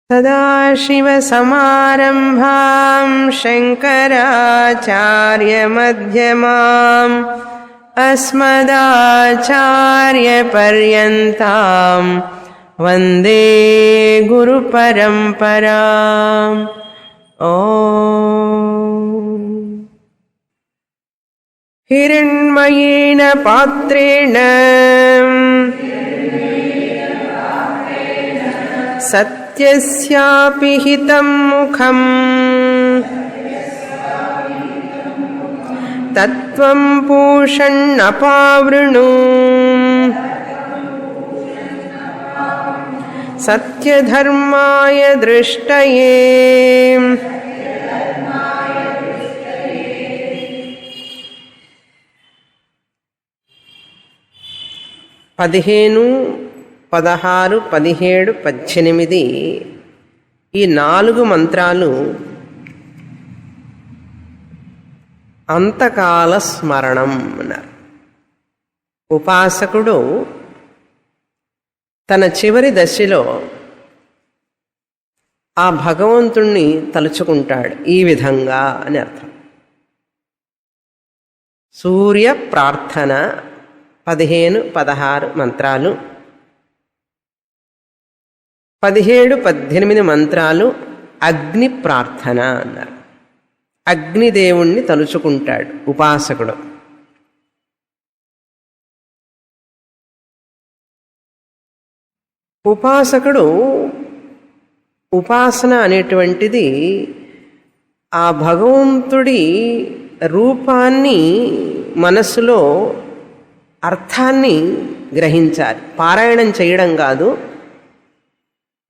సదాశివసమారంభాం శంకరాచార్యమధ్యమాం అస్మదాచార్యపర్యంతాం వందే గురుపరంపరాం. ఓం హిరణ్మయేన పాత్రేణ సత్యస్యాపి హితం ముఖం తత్వం పూషణ్ణపావృణు సత్యధర్మాయ దృష్టయే. పదిహేను 16 17 18 ఈ 4 మంత్రాలు అంతకాల స్మరణం అన్నారు. ఉపాసకుడు తన చివరి దశలో ఆ భగవంతుణ్ణి తలుచుకుంటాడు ఈ విధంగా అని అర్థం. సూర్య ప్రార్థన 15 16 మంత్రాలు, 17 18 మంత్రాలు అగ్ని ప్రార్థన అన్నారు. అగ్నిదేవుణ్ణి తలుచుకుంటాడు ఉపాసకుడు. ఉపాసకుడు ఉపాసన అనేటువంటిది ఆ భగవంతుడి రూపాన్ని మనస్సులో అర్థాన్ని గ్రహించాలి. పారాయణం చేయడం కాదు,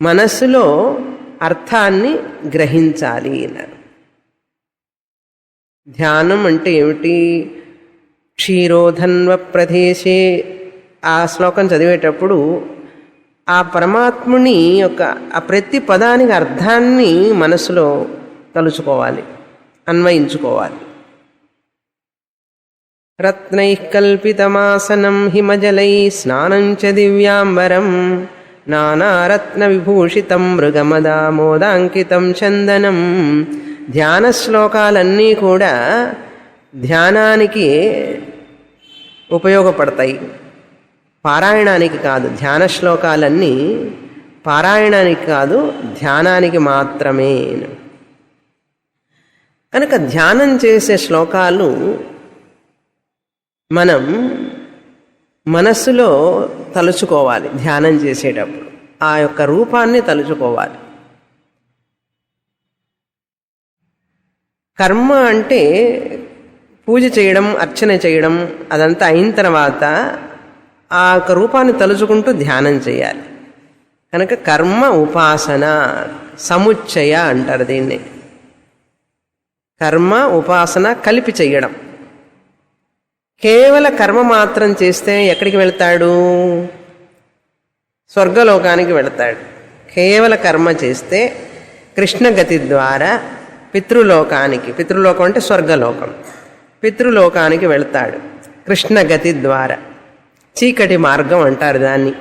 మనస్సులో అర్థాన్ని గ్రహించాలి అన్నారు. ధ్యానం అంటే ఏమిటి? క్షీరోధన్వ ప్రదేశే ఆ శ్లోకం చదివేటప్పుడు ఆ పరమాత్ముని యొక్క ఆ ప్రతి పదానికి అర్థాన్ని మనసులో తలుచుకోవాలి, అన్వయించుకోవాలి. రత్నైః కల్పితమాసనం హిమజలై స్నానం చ దివ్యాంబరం నానారత్న విభూషితం మృగమదామోదాంకితం చందనం. ధ్యాన శ్లోకాలన్నీ కూడా ధ్యానానికి ఉపయోగపడతాయి, పారాయణానికి కాదు. ధ్యాన శ్లోకాలన్నీ పారాయణానికి కాదు, ధ్యానానికి మాత్రమే. కనుక ధ్యానం చేసే శ్లోకాలు మనం మనస్సులో తలుచుకోవాలి. ధ్యానం చేసేటప్పుడు ఆ యొక్క రూపాన్ని తలుచుకోవాలి. కర్మ అంటే పూజ చేయడం, అర్చన చేయడం, అదంతా అయిన తర్వాత ఆ యొక్క రూపాన్ని తలుచుకుంటూ ధ్యానం చేయాలి. కనుక కర్మ ఉపాసన సముచ్చయ అంటారు దీన్ని. కర్మ ఉపాసన కలిపి చెయ్యడం. కేవల కర్మ మాత్రం చేస్తే ఎక్కడికి వెళ్తాడు? స్వర్గలోకానికి వెళ్తాడు. కేవల కర్మ చేస్తే కృష్ణగతి ద్వారా పితృలోకానికి, పితృలోకం అంటే స్వర్గలోకం, పితృలోకానికి వెళ్తాడు కృష్ణగతి ద్వారా. చీకటి మార్గం అంటారు దాన్ని.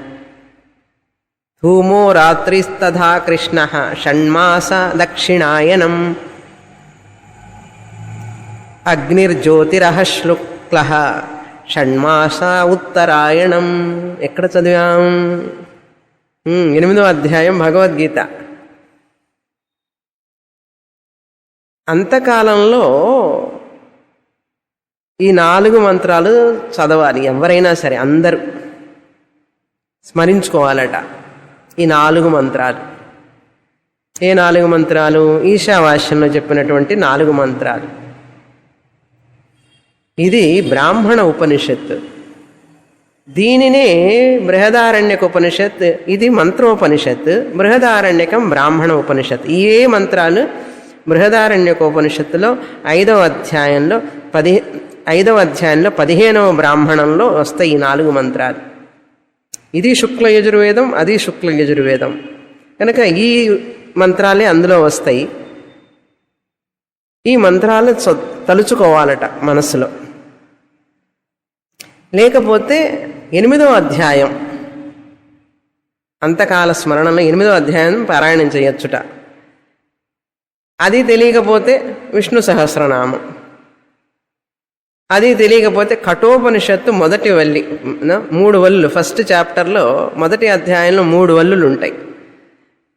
ధూమో రాత్రిస్తథా కృష్ణ షణ్మాస దక్షిణాయనం అగ్నిర్జ్యోతిరః శుక్ల షణ్మాస ఉత్తరాయణం. ఎక్కడ చదివాం? 8వ అధ్యాయం భగవద్గీత. అంతకాలంలో ఈ 4 మంత్రాలు చదవాలి. ఎవరైనా సరే అందరూ స్మరించుకోవాలట ఈ 4 మంత్రాలు. ఏ 4 మంత్రాలు? ఈశావాస్యంలో చెప్పినటువంటి 4 మంత్రాలు. ఇది బ్రాహ్మణ ఉపనిషత్తు. దీనినే బృహదారణ్యక ఉపనిషత్, ఇది మంత్రోపనిషత్. బృహదారణ్యకం బ్రాహ్మణ ఉపనిషత్. ఈ మంత్రాలు బృహదారణ్యక ఉపనిషత్తులో 5వ అధ్యాయంలో 15వ బ్రాహ్మణంలో వస్తాయి ఈ 4 మంత్రాలు. ఇది శుక్ల యజుర్వేదం, అది శుక్ల యజుర్వేదం. కనుక ఈ మంత్రాలే అందులో వస్తాయి. ఈ మంత్రాలు తలుచుకోవాలట మనస్సులో. లేకపోతే 8వ అధ్యాయం అంతకాల స్మరణలో 8వ అధ్యాయం పారాయణం చేయొచ్చుట. అది తెలియకపోతే విష్ణు సహస్రనామం, అది తెలియకపోతే కఠోపనిషత్తు మొదటి వల్లి, 3 వల్లులు. ఫస్ట్ చాప్టర్లో మొదటి అధ్యాయంలో 3 వల్లులు ఉంటాయి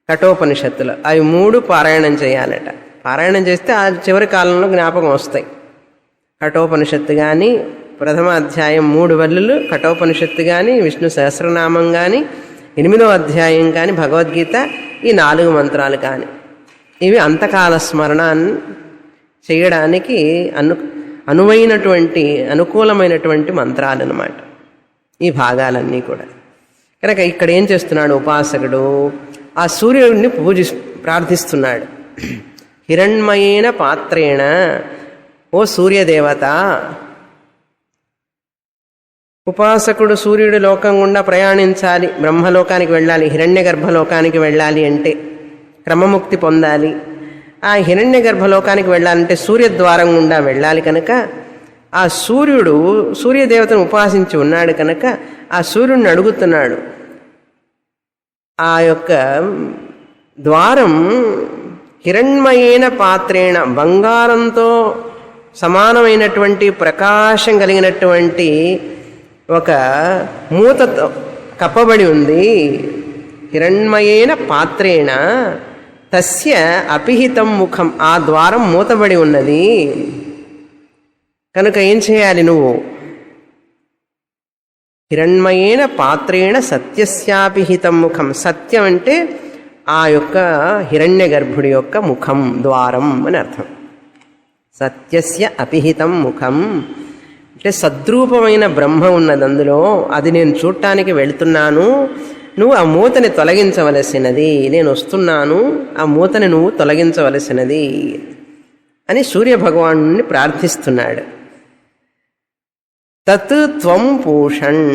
కఠోపనిషత్తులో. అవి 3 పారాయణం చేయాలట. పారాయణం చేస్తే ఆ చివరి కాలంలో జ్ఞాపకం వస్తాయి. కఠోపనిషత్తు కానీ, ప్రథమ అధ్యాయం 3 వల్లులు కఠోపనిషత్తు కానీ, విష్ణు సహస్రనామం కానీ, 8వ అధ్యాయం కానీ, భగవద్గీత, ఈ 4 మంత్రాలు కానీ, ఇవి అంతకాల స్మరణాన్ని చేయడానికి అనుకూలమైనటువంటి మంత్రాలు అన్నమాట ఈ భాగాలన్నీ కూడా. కనుక ఇక్కడ ఏం చేస్తున్నాడు ఉపాసకుడు? ఆ సూర్యుడిని ప్రార్థిస్తున్నాడు. హిరణ్మయేన పాత్రేణ, ఓ సూర్యదేవత. ఉపాసకుడు సూర్యుడి లోకం గుండా ప్రయాణించాలి, బ్రహ్మలోకానికి వెళ్ళాలి, హిరణ్య గర్భలోకానికి వెళ్ళాలి అంటే, క్రమముక్తి పొందాలి. ఆ హిరణ్య గర్భలోకానికి వెళ్ళాలంటే సూర్యద్వారం గుండా వెళ్ళాలి. కనుక ఆ సూర్యుడు సూర్యదేవతను ఉపాసించి ఉన్నాడు కనుక ఆ సూర్యుడిని అడుగుతున్నాడు. ఆ యొక్క ద్వారం హిరణ్మయేన పాత్రేణ, బంగారంతో సమానమైనటువంటి ప్రకాశం కలిగినటువంటి ఒక మూతతో కప్పబడి ఉంది. హిరణ్మయేన పాత్రేణ తస్య అపిహితం ముఖం, ఆ ద్వారం మూతబడి ఉన్నది. కనుక ఏం చేయాలి నువ్వు? హిరణ్మయేన పాత్రేణ సత్యస్యాపిహితం ముఖం. సత్యం అంటే ఆ యొక్క హిరణ్య గర్భుడి యొక్క ముఖం, ద్వారం అని అర్థం. సత్యస్య అపిహితం ముఖం అంటే సద్రూపమైన బ్రహ్మ ఉన్నది అందులో, అది నేను చూడటానికి వెళుతున్నాను. నువ్వు ఆ మూతని తొలగించవలసినది, నేను వస్తున్నాను, ఆ మూతని నువ్వు తొలగించవలసినది అని సూర్యభగవాను ప్రార్థిస్తున్నాడు. తత్ త్వం పూషణ్,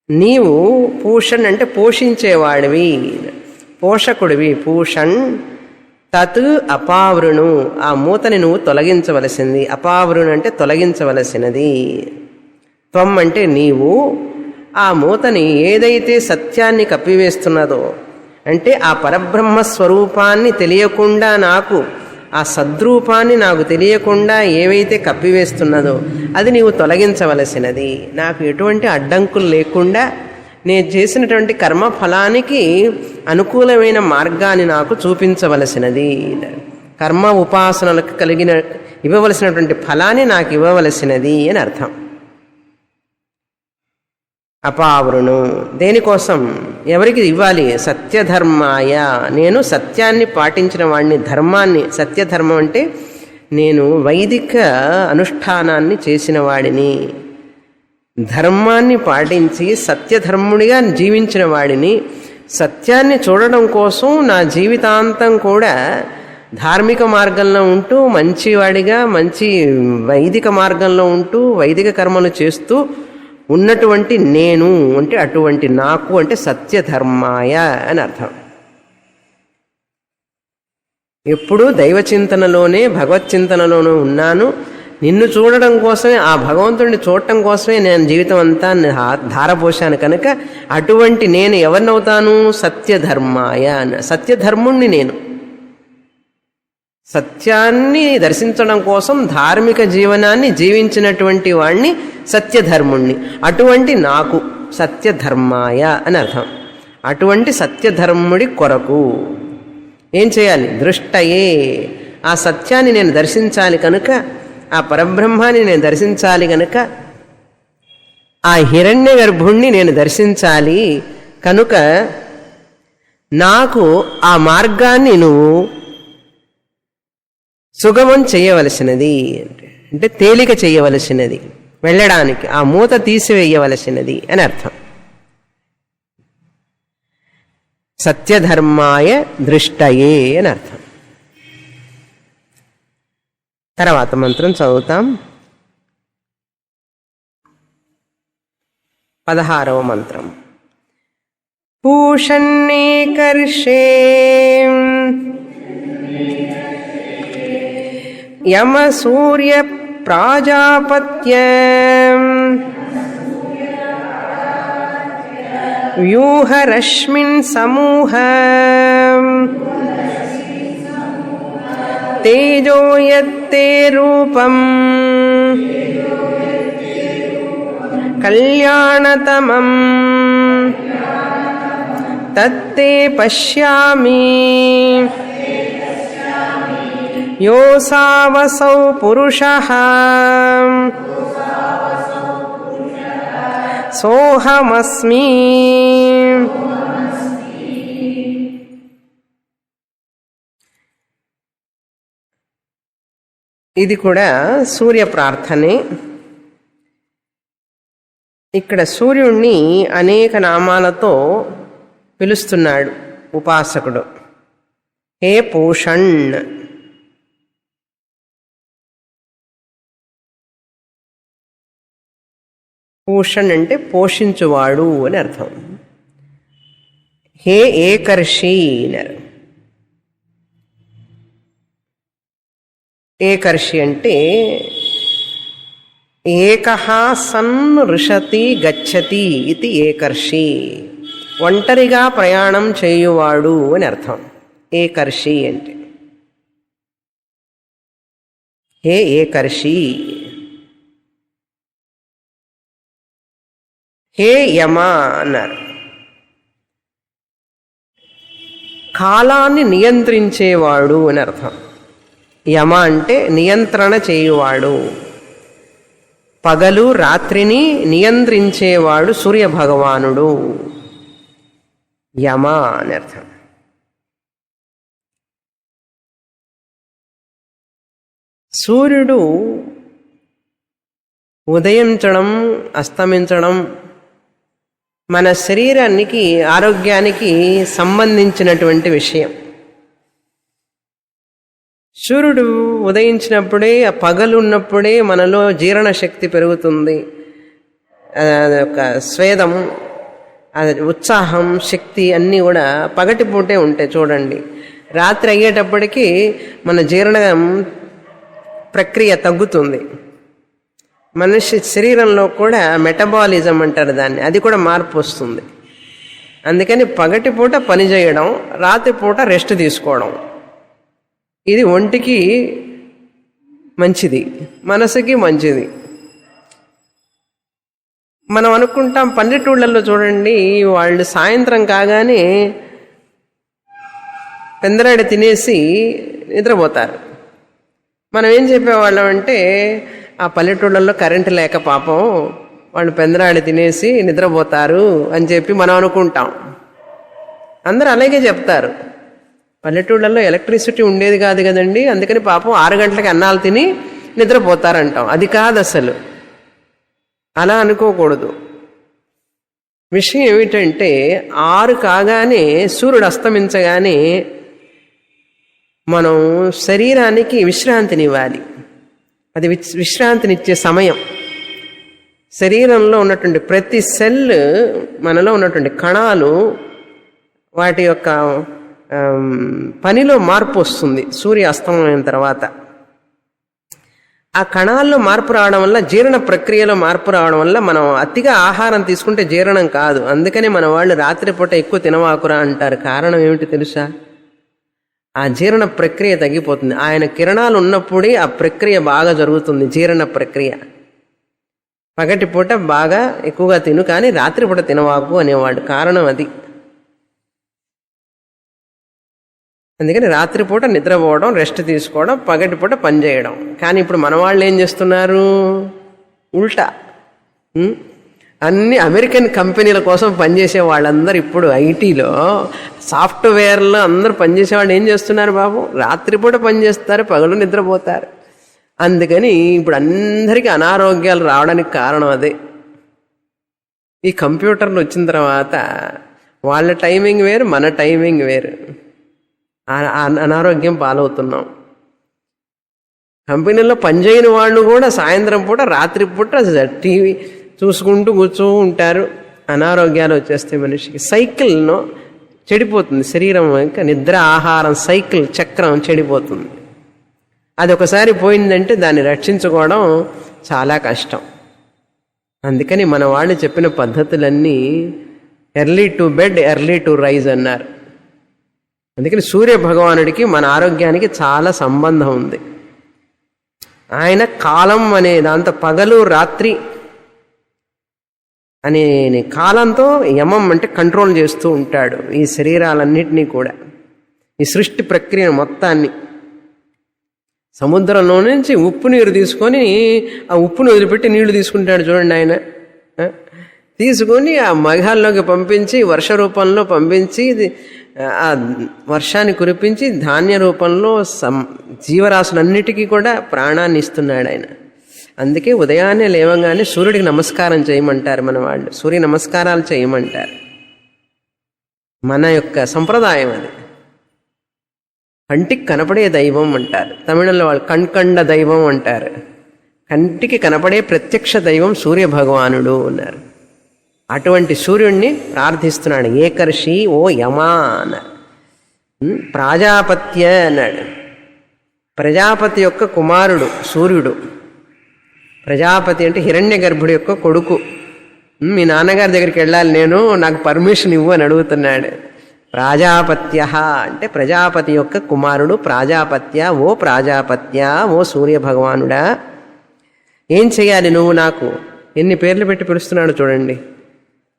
నీవు పూషణ్ అంటే పోషించేవాడివి, పోషకుడివి. పూషణ్ తత్ అపావృణు, ఆ మూతని నువ్వు తొలగించవలసింది. అపావృణు అంటే తొలగించవలసినది. త్వం అంటే నీవు ఆ మూతని ఏదైతే సత్యాన్ని కప్పివేస్తున్నదో, అంటే ఆ పరబ్రహ్మ స్వరూపాన్ని తెలియకుండా, నాకు ఆ సద్రూపాన్ని నాకు తెలియకుండా ఏవైతే కప్పివేస్తున్నదో అది నీవు తొలగించవలసినది. నాకు ఎటువంటి అడ్డంకులు లేకుండా నేను చేసినటువంటి కర్మఫలానికి అనుకూలమైన మార్గాన్ని నాకు చూపించవలసినది. కర్మ ఉపాసనలకు ఇవ్వవలసినటువంటి ఫలాన్ని నాకు ఇవ్వవలసినది అని అర్థం. అపావృణు దేనికోసం, ఎవరికి ఇవ్వాలి? సత్యధర్మాయ, నేను సత్యాన్ని పాటించిన వాడిని, ధర్మాన్ని. సత్యధర్మం అంటే నేను వైదిక అనుష్ఠానాన్ని చేసిన వాడిని, ధర్మాన్ని పాటించి సత్యధర్ముడిగా జీవించిన వాడిని. సత్యాన్ని చూడడం కోసం నా జీవితాంతం కూడా ధార్మిక మార్గంలో ఉంటూ, మంచివాడిగా మంచి వైదిక మార్గంలో ఉంటూ, వైదిక కర్మలు చేస్తూ ఉన్నటువంటి నేను అంటే అటువంటి నాకు అంటే సత్యధర్మాయ అని అర్థం. ఎప్పుడూ దైవచింతనలోనే భగవచ్చింతనలోనూ ఉన్నాను. నిన్ను చూడడం కోసమే, ఆ భగవంతుడిని చూడటం కోసమే నేను జీవితం అంతా ధారపోశాను. కనుక అటువంటి నేను ఎవరినవుతాను? సత్యధర్మాయ. సత్యధర్ముణ్ణి నేను. సత్యాన్ని దర్శించడం కోసం ధార్మిక జీవనాన్ని జీవించినటువంటి వాణ్ణి సత్యధర్ముణ్ణి. అటువంటి నాకు సత్యధర్మాయ అని అర్థం. అటువంటి సత్యధర్ముడి కొరకు ఏం చేయాలి? దృష్టయే, ఆ సత్యాన్ని నేను దర్శించాలి కనుక, ఆ పరబ్రహ్మాన్ని నేను దర్శించాలి కనుక, ఆ హిరణ్య గర్భుణ్ణి నేను దర్శించాలి కనుక నాకు ఆ మార్గాన్ని నువ్వు సుగమం చేయవలసినది, అంటే తేలిక చేయవలసినది, వెళ్ళడానికి ఆ మూత తీసివేయవలసినది అని అర్థం. సత్యధర్మాయ దృష్టయే అని అర్థం. తర్వాత మంత్రం చదువుతాం. 16వ మంత్రం. పూషణ్యేకర్షే యమ సూర్య ప్రాజాపత్య వ్యూహరశ్మిన్ సమూహ తేజో యత్తే రూపం కళ్యాణతమం తత్తే పశ్యామి యోసావసౌ పురుషః సోహమస్మి. ఇది కూడా సూర్య ప్రార్థనే. ఇక్కడ సూర్యుణ్ణి అనేక నామాలతో పిలుస్తున్నాడు ఉపాసకుడు. హే పూషణ్, పూషణ్ అంటే పోషించువాడు అని అర్థం. హే ఏకర్షి అన్నారు. ఏకర్షి అంటే ఏకః సన్ ఋషతి గచ్చతి ఇది ఏకర్షి, ఒంటరిగా ప్రయాణం చేయువాడు అని అర్థం ఏకర్షి అంటే. హే ఏకర్షి. హే యమ అన్నారు. కాలాన్ని నియంత్రించేవాడు అని అర్థం. యమ అంటే నియంత్రణ చేయువాడు, పగలు రాత్రిని నియంత్రించేవాడు సూర్య భగవానుడు యమ అని అర్థం. సూర్యుడు ఉదయించడం అస్తమించడం మన శరీరానికి ఆరోగ్యానికి సంబంధించినటువంటి విషయం. సూర్యుడు ఉదయించినప్పుడే, ఆ పగలు ఉన్నప్పుడే మనలో జీర్ణశక్తి పెరుగుతుంది. ఒక స్వేదం, ఉత్సాహం, శక్తి అన్నీ కూడా పగటిపూటే ఉంటాయి. చూడండి, రాత్రి అయ్యేటప్పటికీ మన జీర్ణం ప్రక్రియ తగ్గుతుంది. మనిషి శరీరంలో కూడా మెటబాలిజం అంటారు దాన్ని, అది కూడా మార్పు వస్తుంది. అందుకని పగటిపూట పని చేయడం, రాత్రిపూట రెస్ట్ తీసుకోవడం, ఇది ఒంటికి మంచిది, మనసుకి మంచిది. మనం అనుకుంటాం పల్లెటూళ్ళల్లో చూడండి, వాళ్ళు సాయంత్రం కాగానే పెందరాడి తినేసి నిద్రపోతారు. మనం ఏం చెప్పేవాళ్ళం అంటే, ఆ పల్లెటూళ్ళల్లో కరెంటు లేక పాపం వాళ్ళు పెందరాడి తినేసి నిద్రపోతారు అని చెప్పి మనం అనుకుంటాం. అందరూ అలాగే చెప్తారు. పల్లెటూళ్ళల్లో ఎలక్ట్రిసిటీ ఉండేది కాదు కదండి, అందుకని పాపం 6 గంటలకి అన్నాలు తిని నిద్రపోతారంటాం. అది కాదు అసలు, అలా అనుకోకూడదు. విషయం ఏమిటంటే 6 కాగానే సూర్యుడు అస్తమించగానే మనం శరీరానికి విశ్రాంతినివ్వాలి. అది విశ్రాంతినిచ్చే సమయం. శరీరంలో ఉన్నటువంటి ప్రతి సెల్, మనలో ఉన్నటువంటి కణాలు, వాటి యొక్క పనిలో మార్పు వస్తుంది సూర్య అస్తమయం తర్వాత. ఆ కణాల్లో మార్పు రావడం వల్ల, జీర్ణ ప్రక్రియలో మార్పు రావడం వల్ల మనం అతిగా ఆహారం తీసుకుంటే జీర్ణం కాదు. అందుకని మన వాళ్ళు రాత్రిపూట ఎక్కువ తినవాకురా అంటారు. కారణం ఏమిటి తెలుసా? ఆ జీర్ణ ప్రక్రియ తగ్గిపోతుంది. ఆయన కిరణాలు ఉన్నప్పుడే ఆ ప్రక్రియ బాగా జరుగుతుంది, జీర్ణ ప్రక్రియ. పగటిపూట బాగా ఎక్కువగా తిను, కానీ రాత్రిపూట తినవాకు అనేవాడు. కారణం అది. అందుకని రాత్రిపూట నిద్రపోవడం, రెస్ట్ తీసుకోవడం, పగటిపూట పని చేయడం. కానీ ఇప్పుడు మన వాళ్ళు ఏం చేస్తున్నారు? ఉల్టా. అన్ని అమెరికన్ కంపెనీల కోసం పనిచేసే వాళ్ళందరూ ఇప్పుడు ఐటీలో, సాఫ్ట్వేర్లో అందరూ పనిచేసే వాళ్ళు ఏం చేస్తున్నారు బాబు? రాత్రిపూట పనిచేస్తారు, పగలు నిద్రపోతారు. అందుకని ఇప్పుడు అందరికీ అనారోగ్యాలు రావడానికి కారణం అదే. ఈ కంప్యూటర్లు వచ్చిన తర్వాత వాళ్ళ టైమింగ్ వేరు, మన టైమింగ్ వేరు. అనారోగ్యం పాలవుతున్నాం. కంపెనీలో పనిచేయని వాళ్ళు కూడా సాయంత్రం పూట, రాత్రిపూట టీవీ చూసుకుంటూ కూర్చో ఉంటారు. అనారోగ్యాలు వచ్చేస్తాయి మనిషికి. సైకిల్ను చెడిపోతుంది శరీరం. ఇంకా నిద్ర ఆహారం సైకిల్ చక్రం చెడిపోతుంది. అది ఒకసారి పోయిందంటే దాన్ని రక్షించుకోవడం చాలా కష్టం. అందుకని మన వాళ్ళు చెప్పిన పద్ధతులన్నీ early to bed early to rise అన్నారు. అందుకని సూర్య భగవానుడికి మన ఆరోగ్యానికి చాలా సంబంధం ఉంది. ఆయన కాలం అనే దాంతో పగలు రాత్రి అనే కాలంతో యమం అంటే కంట్రోల్ చేస్తూ ఉంటాడు ఈ శరీరాలన్నింటినీ కూడా, ఈ సృష్టి ప్రక్రియ మొత్తాన్ని. సముద్రంలో నుంచి ఉప్పు నీరు తీసుకొని ఆ ఉప్పును వదిలిపెట్టి నీళ్లు తీసుకుంటాడు చూడండి ఆయన. తీసుకొని ఆ మేఘాల్లోకి పంపించి వర్ష రూపంలో పంపించి ఆ వర్షాన్ని కురిపించి ధాన్య రూపంలో జీవరాశులన్నిటికీ కూడా ప్రాణాన్ని ఇస్తున్నాడు ఆయన. అందుకే ఉదయాన్నే లేవగానే సూర్యుడికి నమస్కారం చేయమంటారు మన వాళ్ళు, సూర్య నమస్కారాలు చేయమంటారు. మన యొక్క సంప్రదాయం అది. కంటికి కనపడే దైవం అంటారు తమిళంలో వాళ్ళు, కణ్కండ దైవం అంటారు. కంటికి కనపడే ప్రత్యక్ష దైవం సూర్య భగవానుడు అన్నారు. అటువంటి సూర్యుడిని ప్రార్థిస్తున్నాడు. ఏకర్షి ఓ యమా అన్నారు. ప్రాజాపత్య అన్నాడు. ప్రజాపతి యొక్క కుమారుడు సూర్యుడు. ప్రజాపతి అంటే హిరణ్య గర్భుడి యొక్క కొడుకు. మీ నాన్నగారి దగ్గరికి వెళ్ళాలి నేను, నాకు పర్మిషన్ ఇవ్వు అని అడుగుతున్నాడు. ప్రాజాపత్య అంటే ప్రజాపతి యొక్క కుమారుడు. ప్రాజాపత్య, ఓ ప్రాజాపత్య, ఓ సూర్య భగవానుడా, ఏం చెయ్యాలి నువ్వు నాకు? ఎన్ని పేర్లు పెట్టి పిలుస్తున్నాడు చూడండి.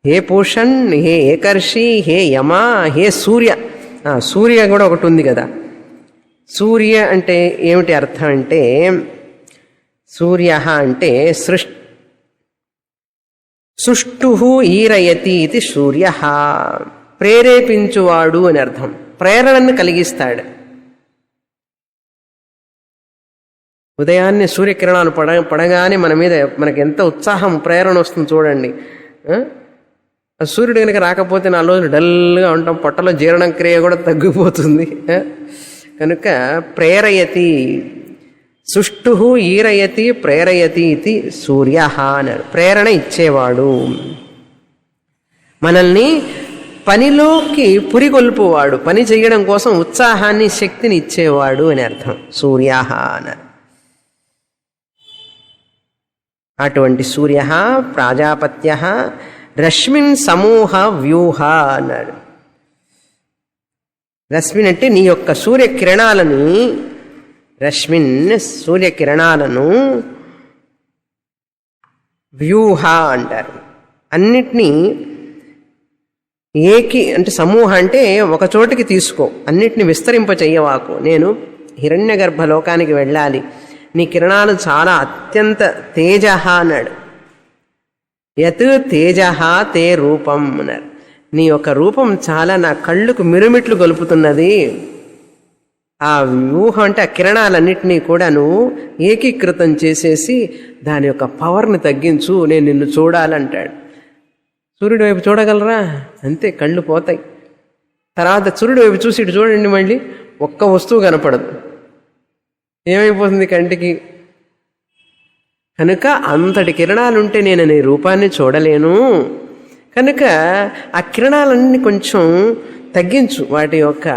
హే పూషన్, హే ఏకర్షి, హే యమ, హే సూర్య. సూర్య కూడా ఒకటి ఉంది కదా. సూర్య అంటే ఏమిటి అర్థం అంటే, సూర్య అంటే సుష్టు ఈరయతి ఇది సూర్య, ప్రేరేపించువాడు అని అర్థం. ప్రేరణను కలిగిస్తాడు. ఉదయాన్నే సూర్యకిరణాలు పడగానే మన మీద మనకి ఎంత ఉత్సాహం ప్రేరణ వస్తుంది చూడండి. సూర్యుడు కనుక రాకపోతే 4 రోజులు డల్గా ఉంటాం, పొట్టలో జీర్ణ క్రియ కూడా తగ్గిపోతుంది. కనుక ప్రేరయతి, సుష్టు ఈరయతి ప్రేరయతి ఇది సూర్య అన్నారు. ప్రేరణ ఇచ్చేవాడు, మనల్ని పనిలోకి పురిగొల్పువాడు, పని చేయడం కోసం ఉత్సాహాన్ని శక్తిని ఇచ్చేవాడు అని అర్థం సూర్య అన్నారు. అటువంటి సూర్య ప్రాజాపత్య రశ్మిన్ సమూహ వ్యూహ అన్నాడు. రశ్మిన్ అంటే నీ యొక్క సూర్యకిరణాలను, రశ్మిన్ సూర్యకిరణాలను వ్యూహ అంటారు. అన్నిటినీ ఏకి అంటే సమూహ అంటే ఒక చోటికి తీసుకో, అన్నిటిని విస్తరింప చెయ్యవాకు. నేను హిరణ్య గర్భలోకానికి వెళ్ళాలి, నీ కిరణాలు చాలా అత్యంత తేజ అన్నాడు. యత్ తేజ తే రూపం అన్నారు. నీ యొక్క రూపం చాలా నా కళ్ళుకు మిరుమిట్లు గొలుపుతున్నది. ఆ వ్యూహం అంటే ఆ కిరణాలన్నింటినీ కూడా నువ్వు ఏకీకృతం చేసేసి దాని యొక్క పవర్ని తగ్గించు, నేను నిన్ను చూడాలంటాడు. సూర్యుడి వైపు చూడగలరా? అంతే, కళ్ళు పోతాయి. తర్వాత సూర్యుడి వైపు చూసి ఇటు చూడండి, మళ్ళీ ఒక్క వస్తువు కనపడదు, ఏమైపోతుంది కంటికి. కనుక అంతటి కిరణాలుంటే నేను నీ రూపాన్ని చూడలేను. కనుక ఆ కిరణాలన్నీ కొంచెం తగ్గించు, వాటి యొక్క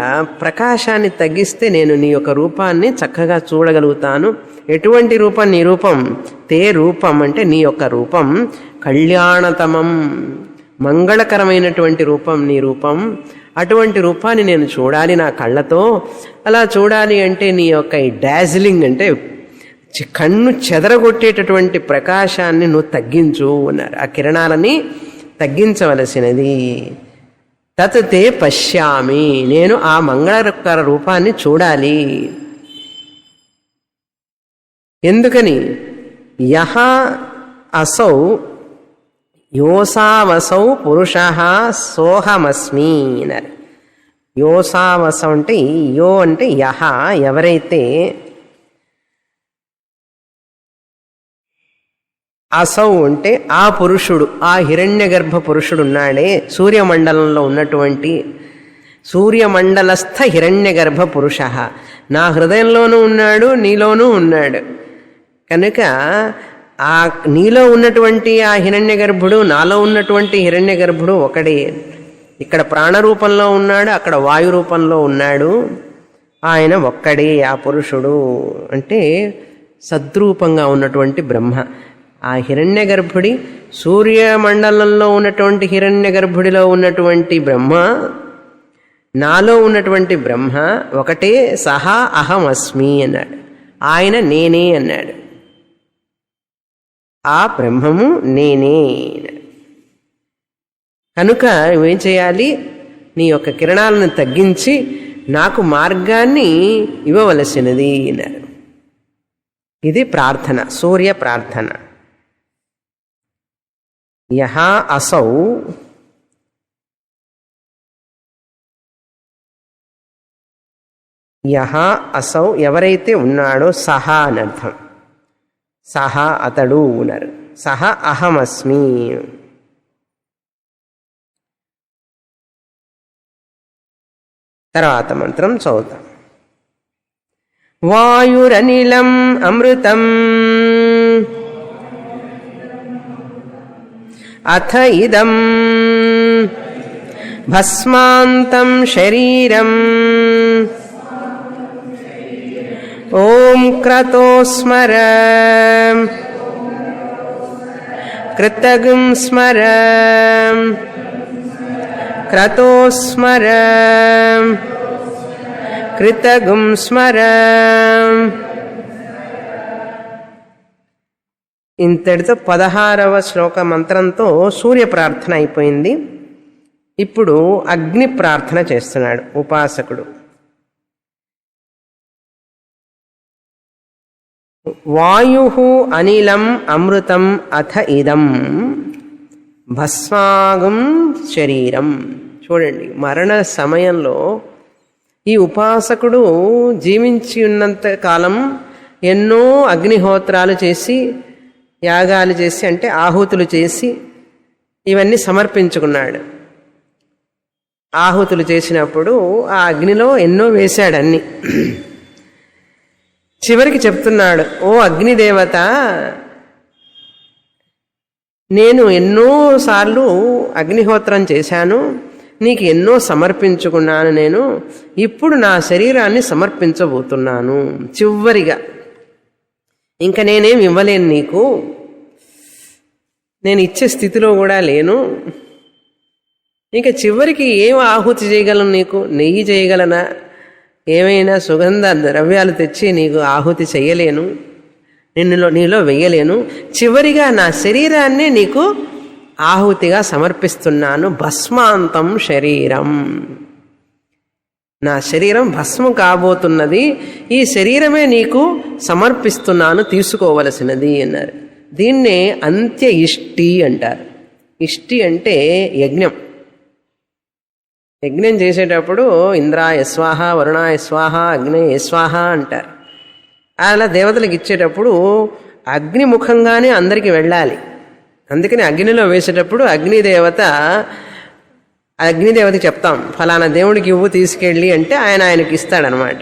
ప్రకాశాన్ని తగ్గిస్తే నేను నీ యొక్క రూపాన్ని చక్కగా చూడగలుగుతాను. ఎటువంటి రూపం? నీ రూపం. తే రూపం అంటే నీ యొక్క రూపం కళ్యాణతమం, మంగళకరమైనటువంటి రూపం నీ రూపం. అటువంటి రూపాన్ని నేను చూడాలి నా కళ్ళతో. అలా చూడాలి అంటే నీ యొక్క ఈ డాజిలింగ్ అంటే కన్ను చెదరగొట్టేటటువంటి ప్రకాశాన్ని నువ్వు తగ్గించు అన్నారు. ఆ కిరణాలని తగ్గించవలసినది. తత్ తే పశ్యామి, నేను ఆ మంగళకర రూపాన్ని చూడాలి. ఎందుకని? యహ అసౌ యోసావసౌ పురుష సోహమస్మి అన్నారు. యోసావసౌ అంటే యో అంటే యహ, ఎవరైతే, అసౌ అంటే ఆ పురుషుడు, ఆ హిరణ్య గర్భ పురుషుడు ఉన్నాడే, సూర్యమండలంలో ఉన్నటువంటి సూర్యమండలస్థ హిరణ్య గర్భ పురుష నా హృదయంలోనూ ఉన్నాడు, నీలోనూ ఉన్నాడు. కనుక ఆ నీలో ఉన్నటువంటి ఆ హిరణ్య గర్భుడు, నాలో ఉన్నటువంటి హిరణ్య గర్భుడు ఒకడే. ఇక్కడ ప్రాణరూపంలో ఉన్నాడు, అక్కడ వాయు రూపంలో ఉన్నాడు. ఆయన ఒక్కడే ఆ పురుషుడు. అంటే సద్రూపంగా ఉన్నటువంటి బ్రహ్మ. ఆ హిరణ్యగర్భుడి సూర్యమండలంలో ఉన్నటువంటి హిరణ్యగర్భుడిలో ఉన్నటువంటి బ్రహ్మ, నాలో ఉన్నటువంటి బ్రహ్మ ఒకటే. సహా అహమస్మి అన్నాడు. ఆయన నేనే అన్నాడు. ఆ బ్రహ్మము నేనే. కనుక నువ్వేం చేయాలి? నీ యొక్క కిరణాలను తగ్గించి నాకు మార్గాన్ని ఇవ్వవలసినది అన్నారు. ఇది ప్రార్థన, సూర్య ప్రార్థన. యహా అసౌ యహా అసౌ ఎవరైతే ఉన్నాడో సహా అనర్థం. సహా అతడు ఉన్నారు. సహ అహమస్మి. తర్వాత మంత్రం చదువుతాం. వాయురనిలం అమృతం అథ ఇదం భస్మాంతం శరీరం ఓం క్రతో స్మర కృతగం స్మర క్రతో స్మర కృతగం స్మర. ఇంతటితో 16వ శ్లోక మంత్రంతో సూర్య ప్రార్థన అయిపోయింది. ఇప్పుడు అగ్ని ప్రార్థన చేస్తున్నాడు ఉపాసకుడు. వాయు అనిలం అమృతం అథ ఇదం భస్మాగం శరీరం. చూడండి, మరణ సమయంలో ఈ ఉపాసకుడు జీవించి ఉన్నంత కాలం ఎన్నో అగ్నిహోత్రాలు చేసి, యాగాలు చేసి, అంటే ఆహుతులు చేసి ఇవన్నీ సమర్పించుకున్నాడు. ఆహుతులు చేసినప్పుడు ఆ అగ్నిలో ఎన్నో వేశాడు అన్ని. చివరికి చెప్తున్నాడు, ఓ అగ్నిదేవత, నేను ఎన్నోసార్లు అగ్నిహోత్రం చేశాను, నీకు ఎన్నో సమర్పించుకున్నాను. నేను ఇప్పుడు నా శరీరాన్ని సమర్పించబోతున్నాను. చివరిగా ఇంకా నేనేం ఇవ్వలేను నీకు, నేను ఇచ్చే స్థితిలో కూడా లేను. ఇంకా చివరికి ఏం ఆహుతి చేయగలను నీకు? నెయ్యి చేయగలనా? ఏమైనా సుగంధ ద్రవ్యాలు తెచ్చి నీకు ఆహుతి చెయ్యలేను, నీలో వెయ్యలేను. చివరిగా నా శరీరాన్ని నీకు ఆహుతిగా సమర్పిస్తున్నాను. భస్మాంతం శరీరం, నా శరీరం భస్మం కాబోతున్నది, ఈ శరీరమే నీకు సమర్పిస్తున్నాను, తీసుకోవలసినది అన్నారు. దీన్నే అంత్య ఇష్టి అంటారు. ఇష్టి అంటే యజ్ఞం. యజ్ఞం చేసేటప్పుడు ఇంద్రాయ స్వాహ, వరుణాయ స్వాహ, అగ్నేయ స్వాహ అంటారు. అలా దేవతలకు ఇచ్చేటప్పుడు అగ్నిముఖంగానే అందరికీ వెళ్ళాలి. అందుకని అగ్నిలో వేసేటప్పుడు అగ్నిదేవతకి చెప్తాం, ఫలానా దేవుడికి ఇవ్వు తీసుకెళ్ళి అంటే ఆయనకి ఇస్తాడనమాట.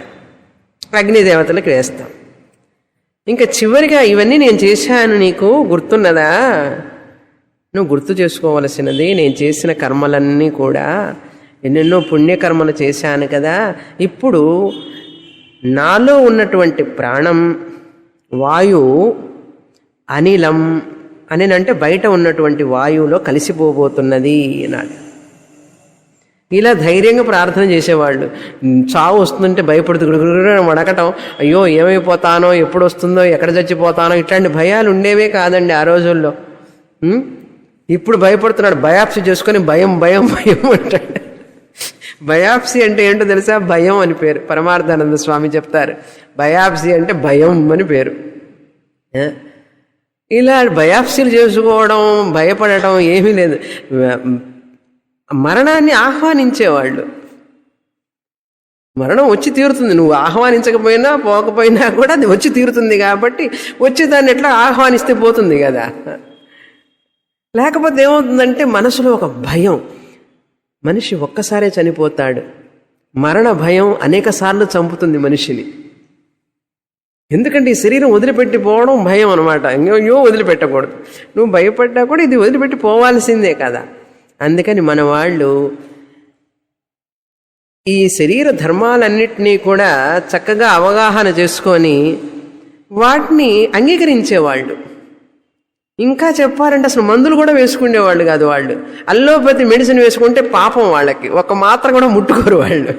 అగ్నిదేవతలకు వేస్తాం. ఇంకా చివరిగా ఇవన్నీ నేను చేశాను, నీకు గుర్తున్నదా? నువ్వు గుర్తు చేసుకోవలసినది, నేను చేసిన కర్మలన్నీ కూడా ఎన్నెన్నో పుణ్యకర్మలు చేశాను కదా. ఇప్పుడు నాలో ఉన్నటువంటి ప్రాణం, వాయు, అనిలం, అనిలంటే బయట ఉన్నటువంటి వాయువులో కలిసిపోబోతున్నది అన్నాడు. ఇలా ధైర్యంగా ప్రార్థన చేసేవాళ్ళు. చావు వస్తుందంటే భయపడుతూ వడకటం, అయ్యో ఏమైపోతానో, ఎప్పుడు వస్తుందో, ఎక్కడ చచ్చిపోతానో, ఇట్లాంటి భయాలు ఉండేవే కాదండి ఆ రోజుల్లో. ఇప్పుడు భయపడుతున్నాడు, బయాప్సీ చేసుకొని భయం భయం భయం అంటాడు. బయాప్సీ అంటే ఏంటో తెలుసా? భయం అని పేరు. పరమార్థానంద స్వామి చెప్తారు, బయాప్సీ అంటే భయం అని పేరు. ఇలా బయాప్సీలు చేసుకోవడం, భయపడటం ఏమీ లేదు. మరణాన్ని ఆహ్వానించేవాళ్ళు. మరణం వచ్చి తీరుతుంది, నువ్వు ఆహ్వానించకపోయినా పోకపోయినా కూడా అది వచ్చి తీరుతుంది. కాబట్టి వచ్చి దాన్ని ఎట్లా ఆహ్వానిస్తే పోతుంది కదా. లేకపోతే ఏమవుతుందంటే మనసులో ఒక భయం. మనిషి ఒక్కసారే చనిపోతాడు, మరణ భయం అనేక సార్లు చంపుతుంది మనిషిని. ఎందుకంటే ఈ శరీరం వదిలిపెట్టి పోవడం భయం అనమాట. అయ్యో వదిలిపెట్టకూడదు, నువ్వు భయపడ్డా కూడా ఇది వదిలిపెట్టి పోవాల్సిందే కదా. అందుకని మన వాళ్ళు ఈ శరీర ధర్మాలన్నిటినీ కూడా చక్కగా అవగాహన చేసుకొని వాటిని అంగీకరించేవాళ్ళు. ఇంకా చెప్పాలంటే అసలు మందులు కూడా వేసుకునేవాళ్ళు కాదు వాళ్ళు. అల్లోపతి మెడిసిన్ వేసుకుంటే పాపం వాళ్ళకి ఒక మాత్ర కూడా ముట్టుకోరు వాళ్ళు.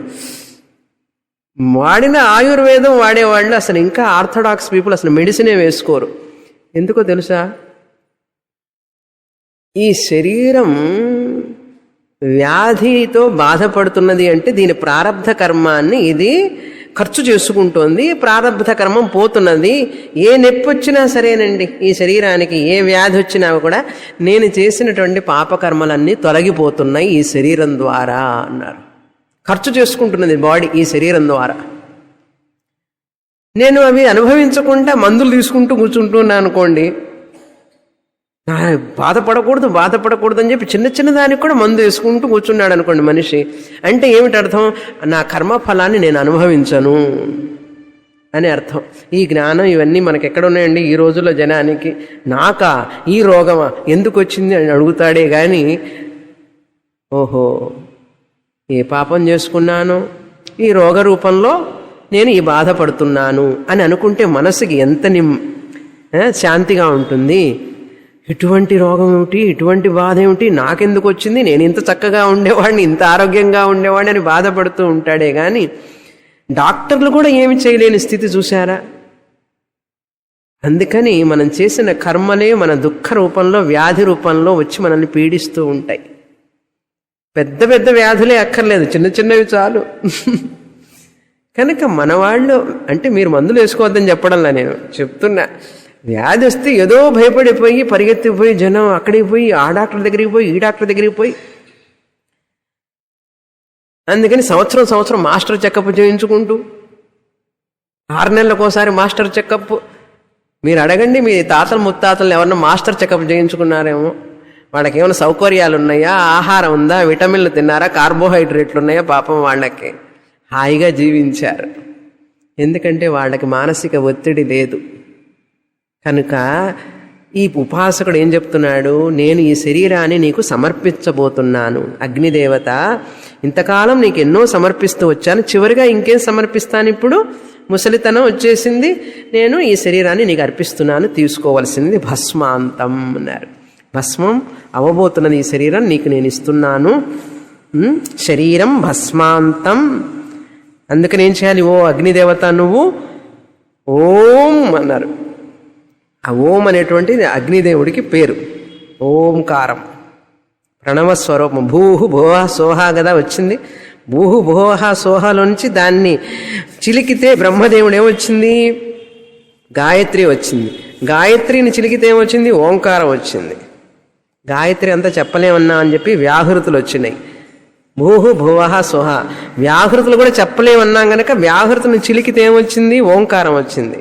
వాడిన ఆయుర్వేదం వాడేవాళ్ళు అసలు ఇంకా ఆర్థడాక్స్ పీపుల్ అసలు మెడిసినే వేసుకోరు. ఎందుకో తెలుసా? ఈ శరీరం వ్యాధితో బాధపడుతున్నది అంటే దీని ప్రారబ్ధ కర్మాన్ని ఇది ఖర్చు చేసుకుంటోంది. ప్రారబ్ధ కర్మం పోతున్నది. ఏ నొప్పి వచ్చినా సరేనండి, ఈ శరీరానికి ఏ వ్యాధి వచ్చినా కూడా నేను చేసినటువంటి పాపకర్మలన్నీ తొలగిపోతున్నాయి ఈ శరీరం ద్వారా అన్నారు. ఖర్చు చేసుకుంటున్నది బాడీ ఈ శరీరం ద్వారా. నేను అవి అనుభవించకుండా మందులు తీసుకుంటూ కూర్చుంటున్నాను అనుకోండి, బాధపడకూడదు అని చెప్పి చిన్న చిన్న దానికి కూడా మందు వేసుకుంటూ కూర్చున్నాడు అనుకోండి మనిషి. అంటే ఏమిటి అర్థం? నా కర్మఫలాన్ని నేను అనుభవించను అని అర్థం. ఈ జ్ఞానం ఇవన్నీ మనకి ఎక్కడ ఉన్నాయండి ఈ రోజుల్లో జనానికి? నాకా ఈ రోగమా ఎందుకు వచ్చింది అని అడుగుతాడే కానీ, ఓహో ఏ పాపం చేసుకున్నాను, ఈ రోగ రూపంలో నేను ఈ బాధపడుతున్నాను అని అనుకుంటే మనసుకి ఎంత శాంతిగా ఉంటుంది. ఇటువంటి రోగం ఏమిటి, ఇటువంటి బాధ ఏమిటి, నాకెందుకు వచ్చింది, నేను ఇంత చక్కగా ఉండేవాడిని, ఇంత ఆరోగ్యంగా ఉండేవాడిని అని బాధపడుతూ ఉంటాడే కానీ డాక్టర్లు కూడా ఏమి చేయలేని స్థితి చూశారా? అందుకని మనం చేసిన కర్మలే మన దుఃఖ రూపంలో వ్యాధి రూపంలో వచ్చి మనల్ని పీడిస్తూ ఉంటాయి. పెద్ద పెద్ద వ్యాధులే అక్కర్లేదు, చిన్న చిన్నవి చాలు. కనుక మనవాళ్ళు అంటే మీరు మందులు వేసుకోవద్దని చెప్పడంలా, నేను చెప్తున్నా. వ్యాధి వస్తే ఏదో భయపడిపోయి పరిగెత్తిపోయి జనం అక్కడికి పోయి ఆ డాక్టర్ దగ్గరికి పోయి ఈ డాక్టర్ దగ్గరికి పోయి, అందుకని సంవత్సరం మాస్టర్ చెకప్ చేయించుకుంటూ 6 నెలలకోసారి మాస్టర్ చెకప్. మీరు అడగండి మీ తాతలు ముత్తాతలు ఎవరన్నా మాస్టర్ చెకప్ చేయించుకున్నారేమో. వాళ్ళకి ఏమైనా సౌకర్యాలు ఉన్నాయా, ఆహారం ఉందా, విటమిన్లు తిన్నారా, కార్బోహైడ్రేట్లు ఉన్నాయా? పాపం వాళ్ళకి హాయిగా జీవించారు. ఎందుకంటే వాళ్ళకి మానసిక ఒత్తిడి లేదు. కనుక ఈ ఉపాసకుడు ఏం చెప్తున్నాడు? నేను ఈ శరీరాన్ని నీకు సమర్పించబోతున్నాను. అగ్నిదేవత, ఇంతకాలం నీకు ఎన్నో సమర్పిస్తూ వచ్చాను, చివరిగా ఇంకేం సమర్పిస్తాను? ఇప్పుడు ముసలితనం వచ్చేసింది, నేను ఈ శరీరాన్ని నీకు అర్పిస్తున్నాను, తీసుకోవలసింది భస్మాంతం అన్నారు. భస్మం అవ్వబోతున్నది ఈ శరీరం, నీకు నేను ఇస్తున్నాను. శరీరం భస్మాంతం. అందుకని ఏం చేయాలి? ఓ అగ్నిదేవత నువ్వు ఓం అన్నారు. ఆ ఓం అనేటువంటిది అగ్నిదేవుడికి పేరు. ఓంకారం ప్రణవస్వరూపం. భూహు భోహ సోహ కదా వచ్చింది. భూహు భోహ సోహలోంచి దాన్ని చిలికితే బ్రహ్మదేవుడు ఏమొచ్చింది? గాయత్రి వచ్చింది. గాయత్రిని చిలికితే ఏమొచ్చింది? ఓంకారం వచ్చింది. గాయత్రి అంతా చెప్పలేమన్నా అని చెప్పి వ్యాహృతులు వచ్చినాయి. భూహు భువహ సోహ. వ్యాహృతులు కూడా చెప్పలేమన్నాం గనక వ్యాహృతుని చిలికితే ఏమొచ్చింది? ఓంకారం వచ్చింది.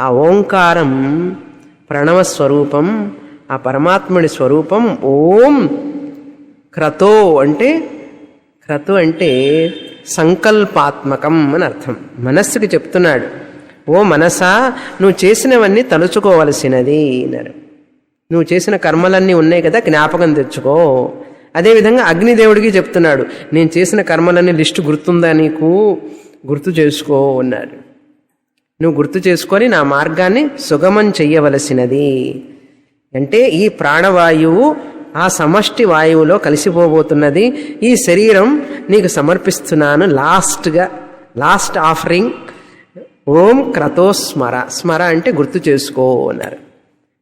ఆ ఓంకారం ప్రణవస్వరూపం, ఆ పరమాత్ముడి స్వరూపం. ఓం క్రతో అంటే, క్రతు అంటే సంకల్పాత్మకం అని అర్థం. మనస్సుకి చెప్తున్నాడు, ఓ మనసా నువ్వు చేసినవన్నీ తలుచుకోవలసినది అన్నారు. నువ్వు చేసిన కర్మలన్నీ ఉన్నాయి కదా, జ్ఞాపకం తెచ్చుకో. అదేవిధంగా అగ్నిదేవుడికి చెప్తున్నాడు, నేను చేసిన కర్మలన్నీ లిస్టు గుర్తుందా నీకు? గుర్తు చేసుకో అన్నారు. నువ్వు గుర్తు చేసుకొని నా మార్గాన్ని సుగమం చెయ్యవలసినది. అంటే ఈ ప్రాణవాయువు ఆ సమష్టి వాయువులో కలిసిపోబోతున్నది. ఈ శరీరం నీకు సమర్పిస్తున్నాను. Last offering. ఓం క్రతో స్మర. స్మర అంటే గుర్తు చేసుకో అన్నారు.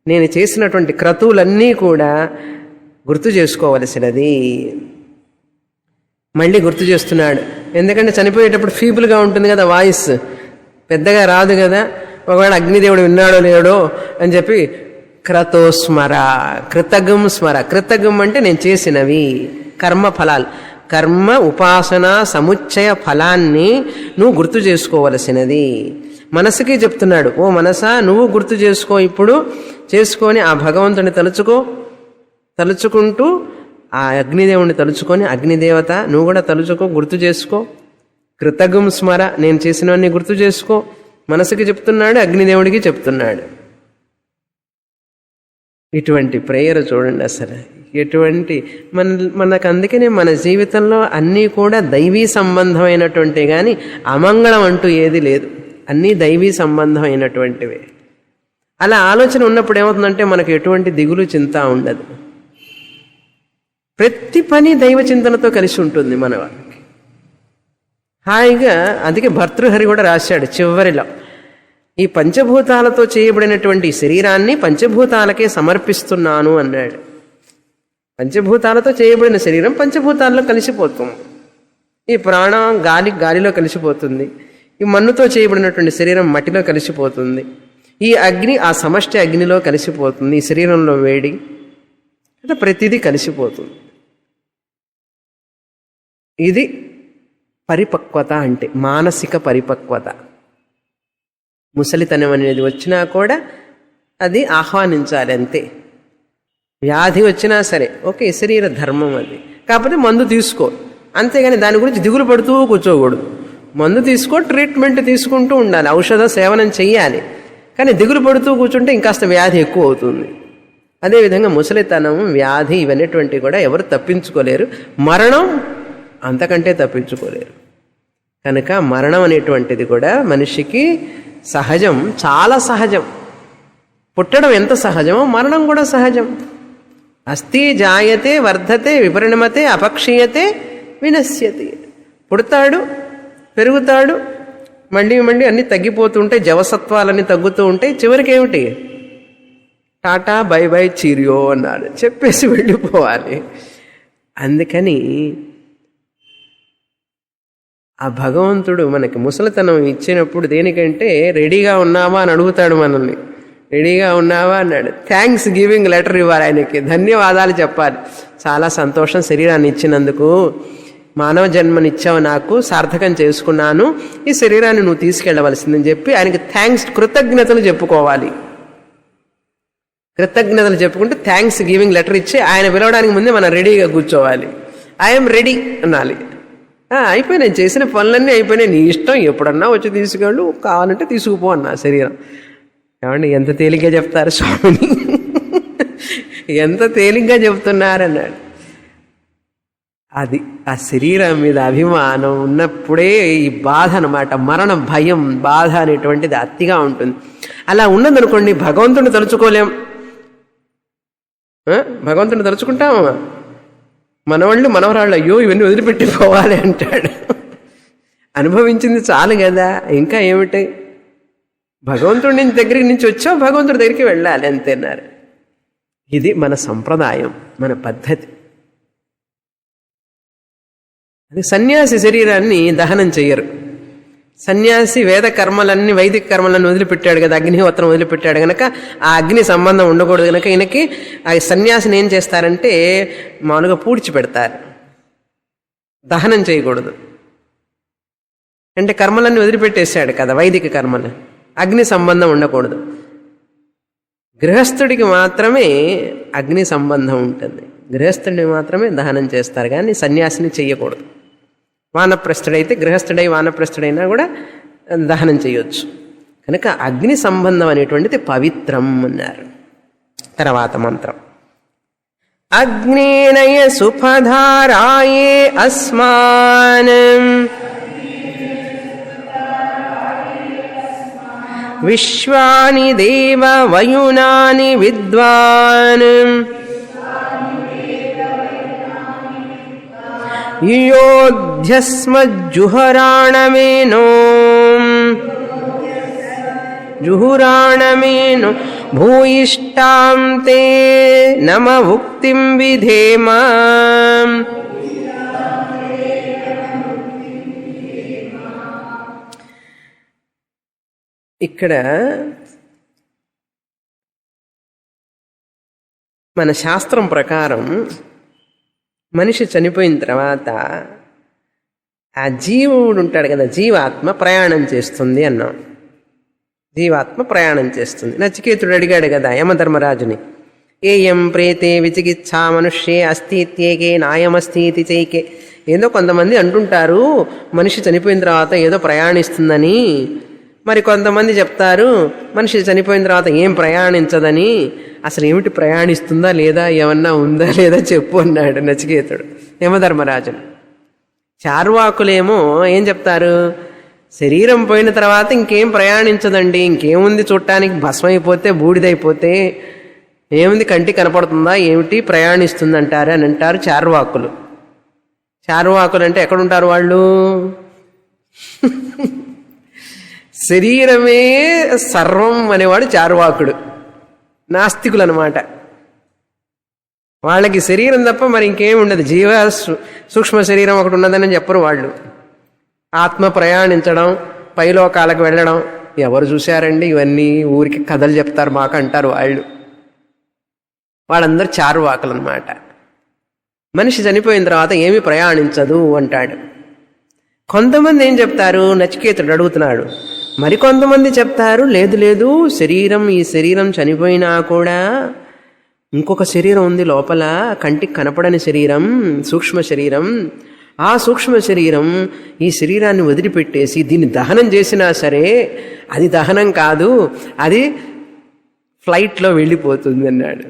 నేను చేసినటువంటి క్రతువులన్నీ కూడా గుర్తు చేసుకోవలసినది. మళ్ళీ గుర్తు చేస్తున్నాడు. ఎందుకంటే చనిపోయేటప్పుడు ఫీబుల్గా ఉంటుంది కదా, వాయిస్ పెద్దగా రాదు కదా. ఒకవేళ అగ్నిదేవుడు విన్నాడో లేడో అని చెప్పి క్రతో స్మర, కృతగం స్మర. కృతగం అంటే నేను చేసినవి కర్మ ఫలాలు, కర్మ ఉపాసన సముచ్చయ ఫలాన్ని నువ్వు గుర్తు చేసుకోవలసినది. మనసుకి చెప్తున్నాడు, ఓ మనసా నువ్వు గుర్తు చేసుకో. ఇప్పుడు చేసుకొని ఆ భగవంతుని తలుచుకుంటూ ఆ అగ్నిదేవుని తలుచుకొని, అగ్నిదేవత నువ్వు కూడా తలుచుకో, గుర్తు చేసుకో. కృతజ్ఞం స్మర, నేను చేసినవన్నీ గుర్తు చేసుకో. మనసుకి చెప్తున్నాడు, అగ్నిదేవుడికి చెప్తున్నాడు. ఇటువంటి ప్రేయర్ చూడండి అసలు. ఎటువంటి మనకు అందుకనే మన జీవితంలో అన్నీ కూడా దైవీ సంబంధమైనటువంటి, కానీ అమంగళం అంటూ ఏది లేదు. అన్నీ దైవీ సంబంధమైనటువంటివే. అలా ఆలోచన ఉన్నప్పుడు ఏమవుతుందంటే మనకు ఎటువంటి దిగులు చింత ఉండదు. ప్రతి పని దైవ చింతనతో కలిసి ఉంటుంది మన వాళ్ళకి హాయిగా. అందుకే భర్తృహరి కూడా రాశాడు చివరిలో, ఈ పంచభూతాలతో చేయబడినటువంటి శరీరాన్ని పంచభూతాలకే సమర్పిస్తున్నాను అన్నాడు. పంచభూతాలతో చేయబడిన శరీరం పంచభూతాల్లో కలిసిపోతుంది. ఈ ప్రాణం గాలిలో కలిసిపోతుంది. ఈ మన్నుతో చేయబడినటువంటి శరీరం మట్టిలో కలిసిపోతుంది. ఈ అగ్ని ఆ సమష్టి అగ్నిలో కలిసిపోతుంది. ఈ శరీరంలో వేడి అంటే ప్రతిదీ కలిసిపోతుంది. ఇది పరిపక్వత అంటే మానసిక పరిపక్వత. ముసలితనం అనేది వచ్చినా కూడా అది ఆహ్వానించాలి అంతే. వ్యాధి వచ్చినా సరే ఓకే, శరీర ధర్మం అది, కాకపోతే మందు తీసుకో అంతేగాని దాని గురించి దిగులు పడుతూ కూర్చోకూడదు. మందు తీసుకో, ట్రీట్మెంట్ తీసుకుంటూ ఉండాలి, ఔషధ సేవనం చెయ్యాలి. కానీ దిగులు పడుతూ కూర్చుంటే ఇంకాస్త వ్యాధి ఎక్కువ అవుతుంది. అదేవిధంగా ముసలితనం, వ్యాధి ఇవన్నటువంటివి కూడా ఎవరు తప్పించుకోలేరు. మరణం అంతకంటే తప్పించుకోలేరు. కనుక మరణం అనేటువంటిది కూడా మనిషికి సహజం, చాలా సహజం. పుట్టడం ఎంత సహజమో మరణం కూడా సహజం. అస్థి జాయతే వర్ధతే విపరిణమతే అపక్షీయతే వినశ్యతి. పుడతాడు, పెరుగుతాడు, మళ్ళీ మళ్ళీ అన్నీ తగ్గిపోతుంటాయి, జవసత్వాలన్నీ తగ్గుతూ ఉంటాయి. చివరికి ఏమిటి? టాటా బై బై చీరియో అన్నాడు, చెప్పేసి వెళ్ళిపోవాలి. అందుకని ఆ భగవంతుడు మనకి ముసలితనం ఇచ్చినప్పుడు దేనికంటే రెడీగా ఉన్నావా అని అడుగుతాడు మనల్ని. రెడీగా ఉన్నావా అన్నాడు. థ్యాంక్స్ గివింగ్ లెటర్ ఇవ్వాలి ఆయనకి, ధన్యవాదాలు చెప్పాలి. చాలా సంతోషం శరీరాన్ని ఇచ్చినందుకు, మానవ జన్మనిచ్చావు, నాకు సార్థకం చేసుకున్నాను, ఈ శరీరాన్ని నువ్వు తీసుకెళ్ళవలసిందని చెప్పి ఆయనకి థ్యాంక్స్, కృతజ్ఞతలు చెప్పుకోవాలి. కృతజ్ఞతలు చెప్పుకుంటే థ్యాంక్స్ గివింగ్ లెటర్ ఇచ్చి ఆయన పిలవడానికి ముందే మనం రెడీగా కూర్చోవాలి. ఐఎమ్ రెడీ అనాలి. అయిపోయినాయి, చేసిన పనులన్నీ అయిపోయినాయి, నీ ఇష్టం, ఎప్పుడన్నా వచ్చి తీసుకెళ్ళు, కావాలంటే తీసుకుపో అన్నా శరీరం. ఏమండి ఎంత తేలిగ్గా చెప్తారు స్వామిని, ఎంత తేలిగ్గా చెప్తున్నారన్నాడు. అది ఆ శరీరం మీద అభిమానం ఉన్నప్పుడే ఈ బాధ అన్నమాట, మరణం భయం, బాధ అనేటువంటిది అతిగా ఉంటుంది. అలా ఉన్నదనుకోండి భగవంతుని తలుచుకోలేం. భగవంతుని తలుచుకుంటామా? మనవాళ్ళు మనవరాళ్ళు అయ్యో ఇవన్నీ వదిలిపెట్టిపోవాలి అంటాడు. అనుభవించింది చాలు కదా, ఇంకా ఏమిటి? భగవంతుడి దగ్గరికి నుంచి వచ్చావు, భగవంతుడి దగ్గరికి వెళ్ళాలి అంతేన్నారు. ఇది మన సంప్రదాయం, మన పద్ధతి. అది సన్యాసి శరీరాన్ని దహనం చెయ్యరు. సన్యాసి వేద కర్మలన్నీ, వైదిక కర్మలన్నీ వదిలిపెట్టాడు కదా, అగ్నిహోత్రం వదిలిపెట్టాడు కనుక ఆ అగ్ని సంబంధం ఉండకూడదు కనుక ఈయనకి ఆ సన్యాసిని ఏం చేస్తారంటే మామూలుగా పూడ్చి పెడతారు, దహనం చేయకూడదు. అంటే కర్మలన్నీ వదిలిపెట్టేశాడు కదా, వైదిక కర్మలు, అగ్ని సంబంధం ఉండకూడదు. గృహస్థుడికి మాత్రమే అగ్ని సంబంధం ఉంటుంది, గృహస్థుడిని మాత్రమే దహనం చేస్తారు, కానీ సన్యాసిని చెయ్యకూడదు. వానప్రస్థుడైతే, గృహస్థుడై వానప్రస్థుడైనా కూడా దహనం చేయొచ్చు. కనుక అగ్ని సంబంధం అనేటువంటిది పవిత్రం అన్నారు. తర్వాత మంత్రం, అగ్నేనయ సుపధారాయే అస్మాన్ విశ్వాని దేవ వయునాని విద్వాన్ యుయోధ్యస్మజ్జుహరాణమేనో జుహురాణమేనో భూయిష్టాం తే నమ ఉక్తిం విధేమ. ఇక్కడ మన శాస్త్రం ప్రకారం మనిషి చనిపోయిన తర్వాత ఆ జీవుడు ఉంటాడు కదా, జీవాత్మ ప్రయాణం చేస్తుంది అన్నాం. జీవాత్మ ప్రయాణం చేస్తుంది. నచికేతుడు అడిగాడు కదా యమధర్మరాజుని, ఏయం ప్రేతే విచికిత్సా మనుష్యే అస్థిత్యేకే నాయమస్థితి చైకే. ఏదో కొంతమంది అంటుంటారు మనిషి చనిపోయిన తర్వాత ఏదో ప్రయాణిస్తుందని, మరి కొంతమంది చెప్తారు మనిషి చనిపోయిన తర్వాత ఏం ప్రయాణించదని. అసలు ఏమిటి, ప్రయాణిస్తుందా లేదా, ఏమన్నా ఉందా లేదా చెప్పు అన్నాడు నచికేతుడు యమధర్మరాజును. చార్వాకులేమో ఏం చెప్తారు, శరీరం పోయిన తర్వాత ఇంకేం ప్రయాణించదండి, ఇంకేముంది చూడటానికి, భస్మైపోతే బూడిదైపోతే ఏముంది, కంటి కనపడుతుందా ఏమిటి, ప్రయాణిస్తుందంటారు అని అంటారు చార్వాకులు. చార్వాకులు అంటే ఎక్కడుంటారు వాళ్ళు? శరీరమే సర్వం అనేవాడు చార్వాకుడు, నాస్తికులు అనమాట. వాళ్ళకి శరీరం తప్ప మరి ఇంకేం ఉండదు. జీవ సూక్ష్మ శరీరం ఒకటి ఉన్నదని చెప్పరు వాళ్ళు. ఆత్మ ప్రయాణించడం, పైలోకాలకు వెళ్ళడం ఎవరు చూశారండి? ఇవన్నీ ఊరికి కథలు చెప్తారు మాకు అంటారు వాళ్ళు. వాళ్ళందరూ చారువాకులు అనమాట. మనిషి చనిపోయిన తర్వాత ఏమీ ప్రయాణించదు అంటాడు. కొంతమంది ఏం చెప్తారు? నచికేతుడు అడుగుతున్నాడు. మరికొంతమంది చెప్తారు, లేదు లేదు, శరీరం, ఈ శరీరం చనిపోయినా కూడా ఇంకొక శరీరం ఉంది లోపల, కంటికి కనపడని శరీరం, సూక్ష్మ శరీరం. ఆ సూక్ష్మ శరీరం ఈ శరీరాన్ని వదిలిపెట్టేసి దీన్ని దహనం చేసినా సరే అది దహనం కాదు, అది ఫ్లైట్లో వెళ్ళిపోతుంది అన్నాడు.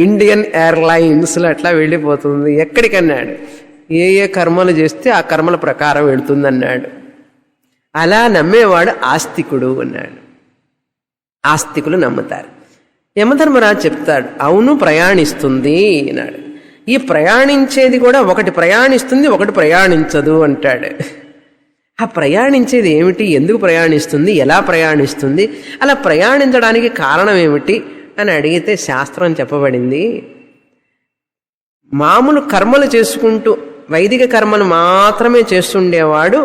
ఇండియన్ ఎయిర్లైన్స్లో అట్లా వెళ్ళిపోతుంది. ఎక్కడికన్నాడు? ఏ ఏ కర్మలు చేస్తే ఆ కర్మల ప్రకారం వెళుతుందన్నాడు. అలా నమ్మేవాడు ఆస్తికుడు అన్నాడు. ఆస్తికులు నమ్ముతారు. యమధర్మరాజు చెప్తాడు, అవును ప్రయాణిస్తుంది అన్నాడు. ఈ ప్రయాణించేది కూడా ఒకటి ప్రయాణిస్తుంది, ఒకటి ప్రయాణించదు అంటాడు. ఆ ప్రయాణించేది ఏమిటి, ఎందుకు ప్రయాణిస్తుంది, ఎలా ప్రయాణిస్తుంది, అలా ప్రయాణించడానికి కారణం ఏమిటి అని అడిగితే శాస్త్రం చెప్పబడింది. మామూలు కర్మలు చేసుకుంటూ వైదిక కర్మలు మాత్రమే చేస్తుండేవాడు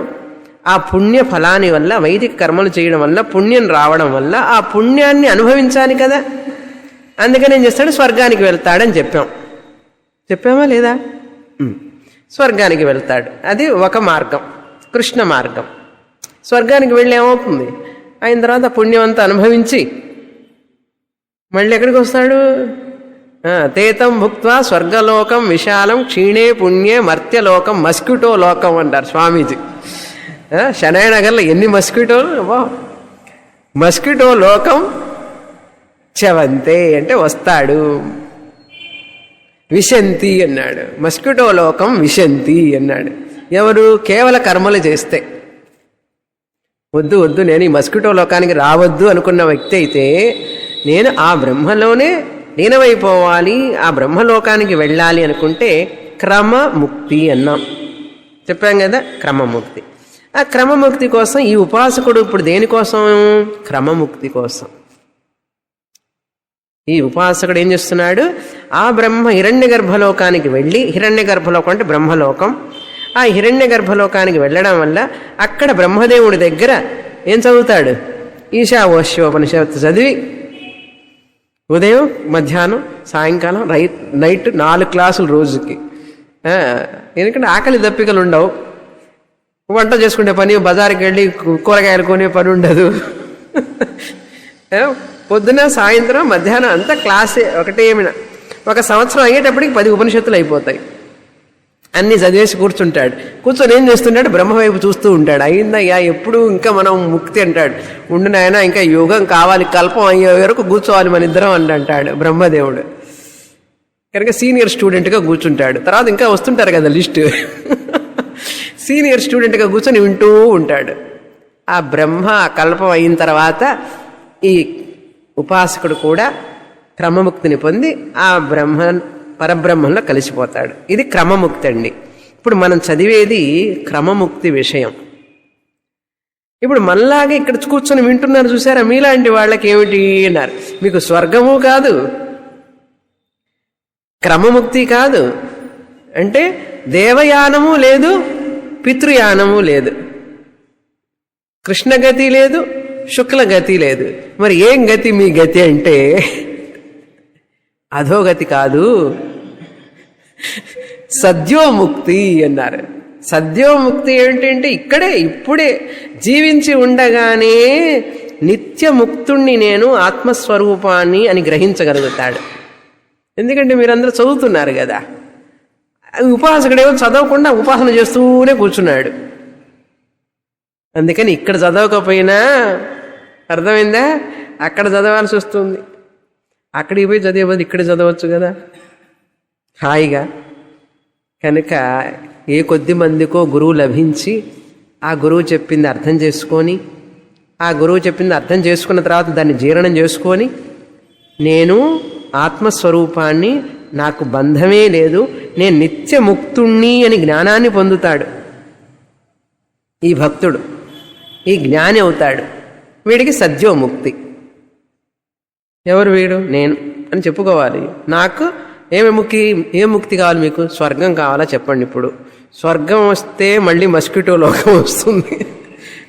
ఆ పుణ్య ఫలాని వల్ల, వైదిక కర్మలు చేయడం వల్ల పుణ్యం రావడం వల్ల ఆ పుణ్యాన్ని అనుభవించాలి కదా, అందుకని ఏం చేస్తాడు, స్వర్గానికి వెళ్తాడని చెప్పామా లేదా? స్వర్గానికి వెళ్తాడు. అది ఒక మార్గం, కృష్ణ మార్గం. స్వర్గానికి వెళ్ళి ఏమవుతుంది, అయిన తర్వాత పుణ్యం అంతా అనుభవించి మళ్ళీ ఎక్కడికి వస్తాడు? తేతం భుక్త్వా స్వర్గలోకం విశాలం క్షీణే పుణ్యే మర్త్యలోకం, మస్కిటో లోకం అంటారు స్వామీజీ. శనైనగర్లో ఎన్ని మస్కిటోలు, మస్కిటో లోకం చవంతే అంటే వస్తాడు. విశంతి అన్నాడు, మస్కిటో లోకం విశంతి అన్నాడు. ఎవరు? కేవల కర్మలు చేస్తే. వద్దు వద్దు, నేను ఈ మస్కిటో లోకానికి రావద్దు అనుకున్న వ్యక్తి అయితే నేను ఆ బ్రహ్మలోనే లీనమైపోవాలి, ఆ బ్రహ్మలోకానికి వెళ్ళాలి అనుకుంటే క్రమముక్తి అన్నాం. చెప్పాం కదా, క్రమముక్తి. ఆ క్రమముక్తి కోసం ఈ ఉపాసకుడు ఇప్పుడు దేనికోసం? క్రమముక్తి కోసం. ఈ ఉపాసకుడు ఏం చేస్తున్నాడు? ఆ బ్రహ్మ హిరణ్య గర్భలోకానికి వెళ్ళి, హిరణ్య గర్భలోకం అంటే బ్రహ్మలోకం, ఆ హిరణ్య గర్భలోకానికి వెళ్ళడం వల్ల అక్కడ బ్రహ్మదేవుడి దగ్గర ఏం చదువుతాడు? ఈశావాస్యోపనిషత్తు చదివి ఉదయం, మధ్యాహ్నం, సాయంకాలం, నైట్ 4 క్లాసులు రోజుకి. ఎందుకంటే ఆకలి దప్పికలు ఉండవు, వంట చేసుకునే పని, బజార్కి వెళ్ళి కూరగాయలు కొనే పని ఉండదు. పొద్దున, సాయంత్రం, మధ్యాహ్నం అంతా క్లాసే ఒకటేమినా. 1 సంవత్సరం అయ్యేటప్పటికి 10 ఉపనిషత్తులు అయిపోతాయి. అన్నీ చదివేసి కూర్చుంటాడు. కూర్చొని ఏం చేస్తుంటాడు? బ్రహ్మవైపు చూస్తూ ఉంటాడు. అయిందయ్యా, ఎప్పుడు ఇంకా మనం ముక్తి అంటాడు. ఉండు నాయనా, ఇంకా యోగం కావాలి, కల్పం అయ్యే వరకు కూర్చోవాలి మన ఇద్దరం అని అంటాడు బ్రహ్మదేవుడు. కనుక సీనియర్ స్టూడెంట్గా కూర్చుంటాడు. తర్వాత ఇంకా వస్తుంటారు కదా లిస్టు, సీనియర్ స్టూడెంట్గా కూర్చొని వింటూ ఉంటాడు. ఆ బ్రహ్మ కల్పం అయిన తర్వాత ఈ ఉపాసకుడు కూడా క్రమముక్తిని పొంది ఆ పరబ్రహ్మంలో కలిసిపోతాడు. ఇది క్రమముక్తి అండి. ఇప్పుడు మనం చదివేది క్రమముక్తి విషయం. ఇప్పుడు మనలాగే ఇక్కడ కూర్చొని వింటున్నారు చూసారా, మీలాంటి వాళ్ళకి ఏమిటి అన్నారు, మీకు స్వర్గము కాదు, క్రమముక్తి కాదు, అంటే దేవయానము లేదు, పితృయానము లేదు, కృష్ణగతి లేదు, శుక్లగతి లేదు. మరి ఏం గతి మీ గతి అంటే అధోగతి కాదు, సద్యోముక్తి అన్నారు. సద్యోముక్తి ఏంటంటే ఇక్కడే ఇప్పుడే జీవించి ఉండగానే నిత్యముక్తుణ్ణి నేను, ఆత్మస్వరూపాన్ని అని గ్రహించగలుగుతాడు. ఎందుకంటే మీరందరూ చదువుతున్నారు కదా, ఉపాసకుడేమో చదవకుండా ఉపాసన చేస్తూనే కూర్చున్నాడు. అందుకని ఇక్కడ చదవకపోయినా, అర్థమైందా, అక్కడ చదవాల్సి వస్తుంది. అక్కడికి పోయి చదివేది ఇక్కడ చదవచ్చు కదా హాయిగా. కనుక ఏ కొద్ది మందికో గురువు లభించి ఆ గురువు చెప్పింది అర్థం చేసుకొని, ఆ గురువు చెప్పింది అర్థం చేసుకున్న తర్వాత దాన్ని జీర్ణం చేసుకొని, నేను ఆత్మస్వరూపాన్ని, నాకు బంధమే లేదు, నేను నిత్యముక్తుణ్ణి అని జ్ఞానాన్ని పొందుతాడు ఈ భక్తుడు. ఈ జ్ఞాని అవుతాడు. వీడికి సద్యోముక్తి. ఎవరు వీడు? నేను అని చెప్పుకోవాలి. నాకు ఏ ముక్తి కావాలి? మీకు స్వర్గం కావాలా? చెప్పండి. ఇప్పుడు స్వర్గం వస్తే మళ్ళీ మస్కిటో లోకం వస్తుంది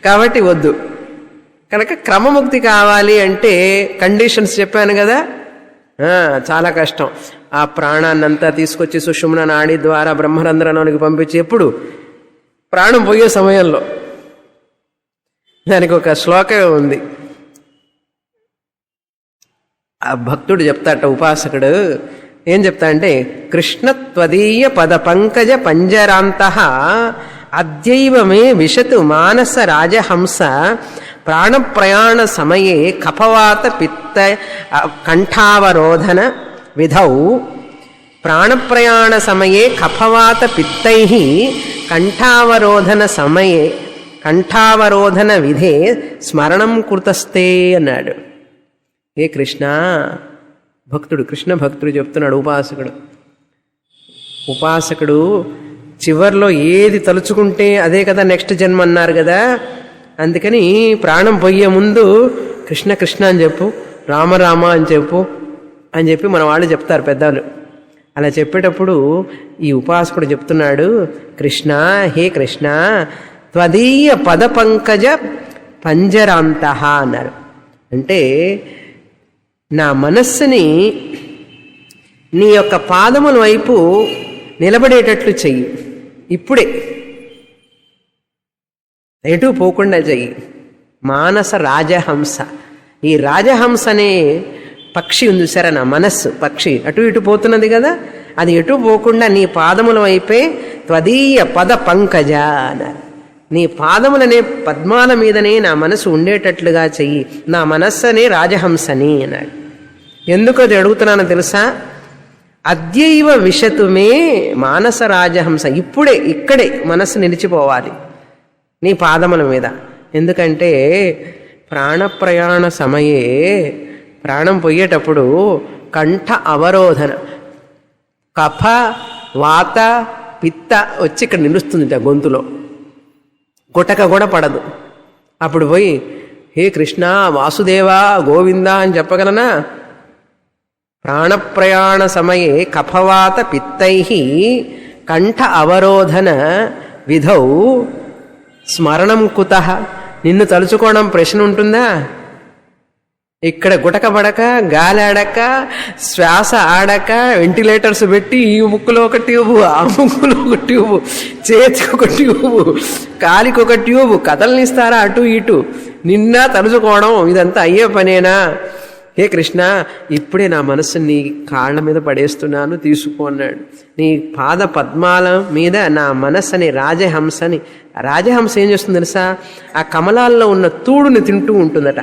కాబట్టి వద్దు. కనుక క్రమముక్తి కావాలి అంటే కండిషన్స్ చెప్పాను కదా, చాలా కష్టం. ఆ ప్రాణాన్నంతా తీసుకొచ్చి సుషుమ్న నాడి ద్వారా బ్రహ్మరంధ్రంలోనికి పంపించి, ఎప్పుడు? ప్రాణం పోయే సమయంలో. దానికి ఒక శ్లోకం ఉంది. ఆ భక్తుడు చెప్తాట, ఉపాసకుడు ఏం చెప్తా అంటే, కృష్ణ త్వదీయ పద పంకజ పంజరాంతః అద్యైవ మే విశతు మానస రాజహంస ప్రాణప్రయాణ సమయే కఫవాత పిత్త కంఠావరోధన విధౌ ప్రాణప్రయాణ సమయే కఫవాత పిత్తైః కంఠావరోధన సమయే కంఠావరోధన విధే స్మరణం కృతస్తే అన్నాడు. ఏ కృష్ణ భక్తుడు, కృష్ణ భక్తుడు చెప్తున్నాడు. ఉపాసకుడు చివర్లో ఏది తలుచుకుంటే అదే కదా నెక్స్ట్ జన్మ అన్నారు కదా. అందుకని ప్రాణం పోయే ముందు కృష్ణ కృష్ణ అని చెప్పు, రామ రామ అని చెప్పు అని చెప్పి మన వాళ్ళు చెప్తారు పెద్దలు. అలా చెప్పేటప్పుడు ఈ ఉపాసకుడు చెప్తున్నాడు, కృష్ణ, హే కృష్ణ, త్వదీయ పద పంకజ పంజరాంతః అన్నారు. అంటే నా మనస్సుని నీ యొక్క పాదముల వైపు నిలబడేటట్లు చెయ్యి. ఇప్పుడే ఎటు పోకుండా చెయ్యి. మానస రాజహంస. ఈ రాజహంస అనే పక్షి ఉంది సరే, నా మనస్సు పక్షి అటు ఇటు పోతున్నది కదా, అది ఎటు పోకుండా నీ పాదముల వైపే త్వదీయ పద పంకజ అన్నారు. నీ పాదములనే పద్మాల మీదనే నా మనసు ఉండేటట్లుగా చెయ్యి. నా మనస్సనే రాజహంసని అన్నాడు. ఎందుకు అది అడుగుతున్నానో తెలుసా? అద్యైవ విశతుమే మానస రాజహంస. ఇప్పుడే ఇక్కడే మనస్సు నిలిచిపోవాలి నీ పాదముల మీద. ఎందుకంటే ప్రాణప్రయాణ సమయే, ప్రాణం పోయేటప్పుడు కంఠ అవరోధన, కఫ వాత పిత్త వచ్చి ఇక్కడ నిలుస్తుంది గొంతులో, గుటక కూడా పడదు. అప్పుడు పోయి హే కృష్ణ వాసుదేవా గోవిందా అని చెప్పగలనా? ప్రాణప్రయాణ సమయే కఫవాత పిత్తైః కంఠ అవరోధన విధౌ స్మరణం కుతః. నిన్ను తలుచుకోవడం ప్రశ్న ఉంటుందా? ఇక్కడ గుటక పడక, గాలి ఆడక, శ్వాస ఆడక, వెంటిలేటర్స్ పెట్టి ఈ ముక్కులో ఒక ట్యూబు, ఆ ముక్కులో ఒక ట్యూబు, చేతికి ఒక ట్యూబు, కాలికి ఒక ట్యూబు, కథలనిస్తారా అటు ఇటు. నిన్న తలుచుకోవడం ఇదంతా అయ్యే పనేనా? హే కృష్ణ, ఇప్పుడే నా మనస్సుని నీ కాళ్ళ మీద పడేస్తున్నాను, తీసుకో అన్నాడు. నీ పాద పద్మాల మీద నా మనస్సుని రాజహంసని. రాజహంస ఏం చేస్తుంది తెలుసా? ఆ కమలాల్లో ఉన్న తూడుని తింటూ ఉంటుందట.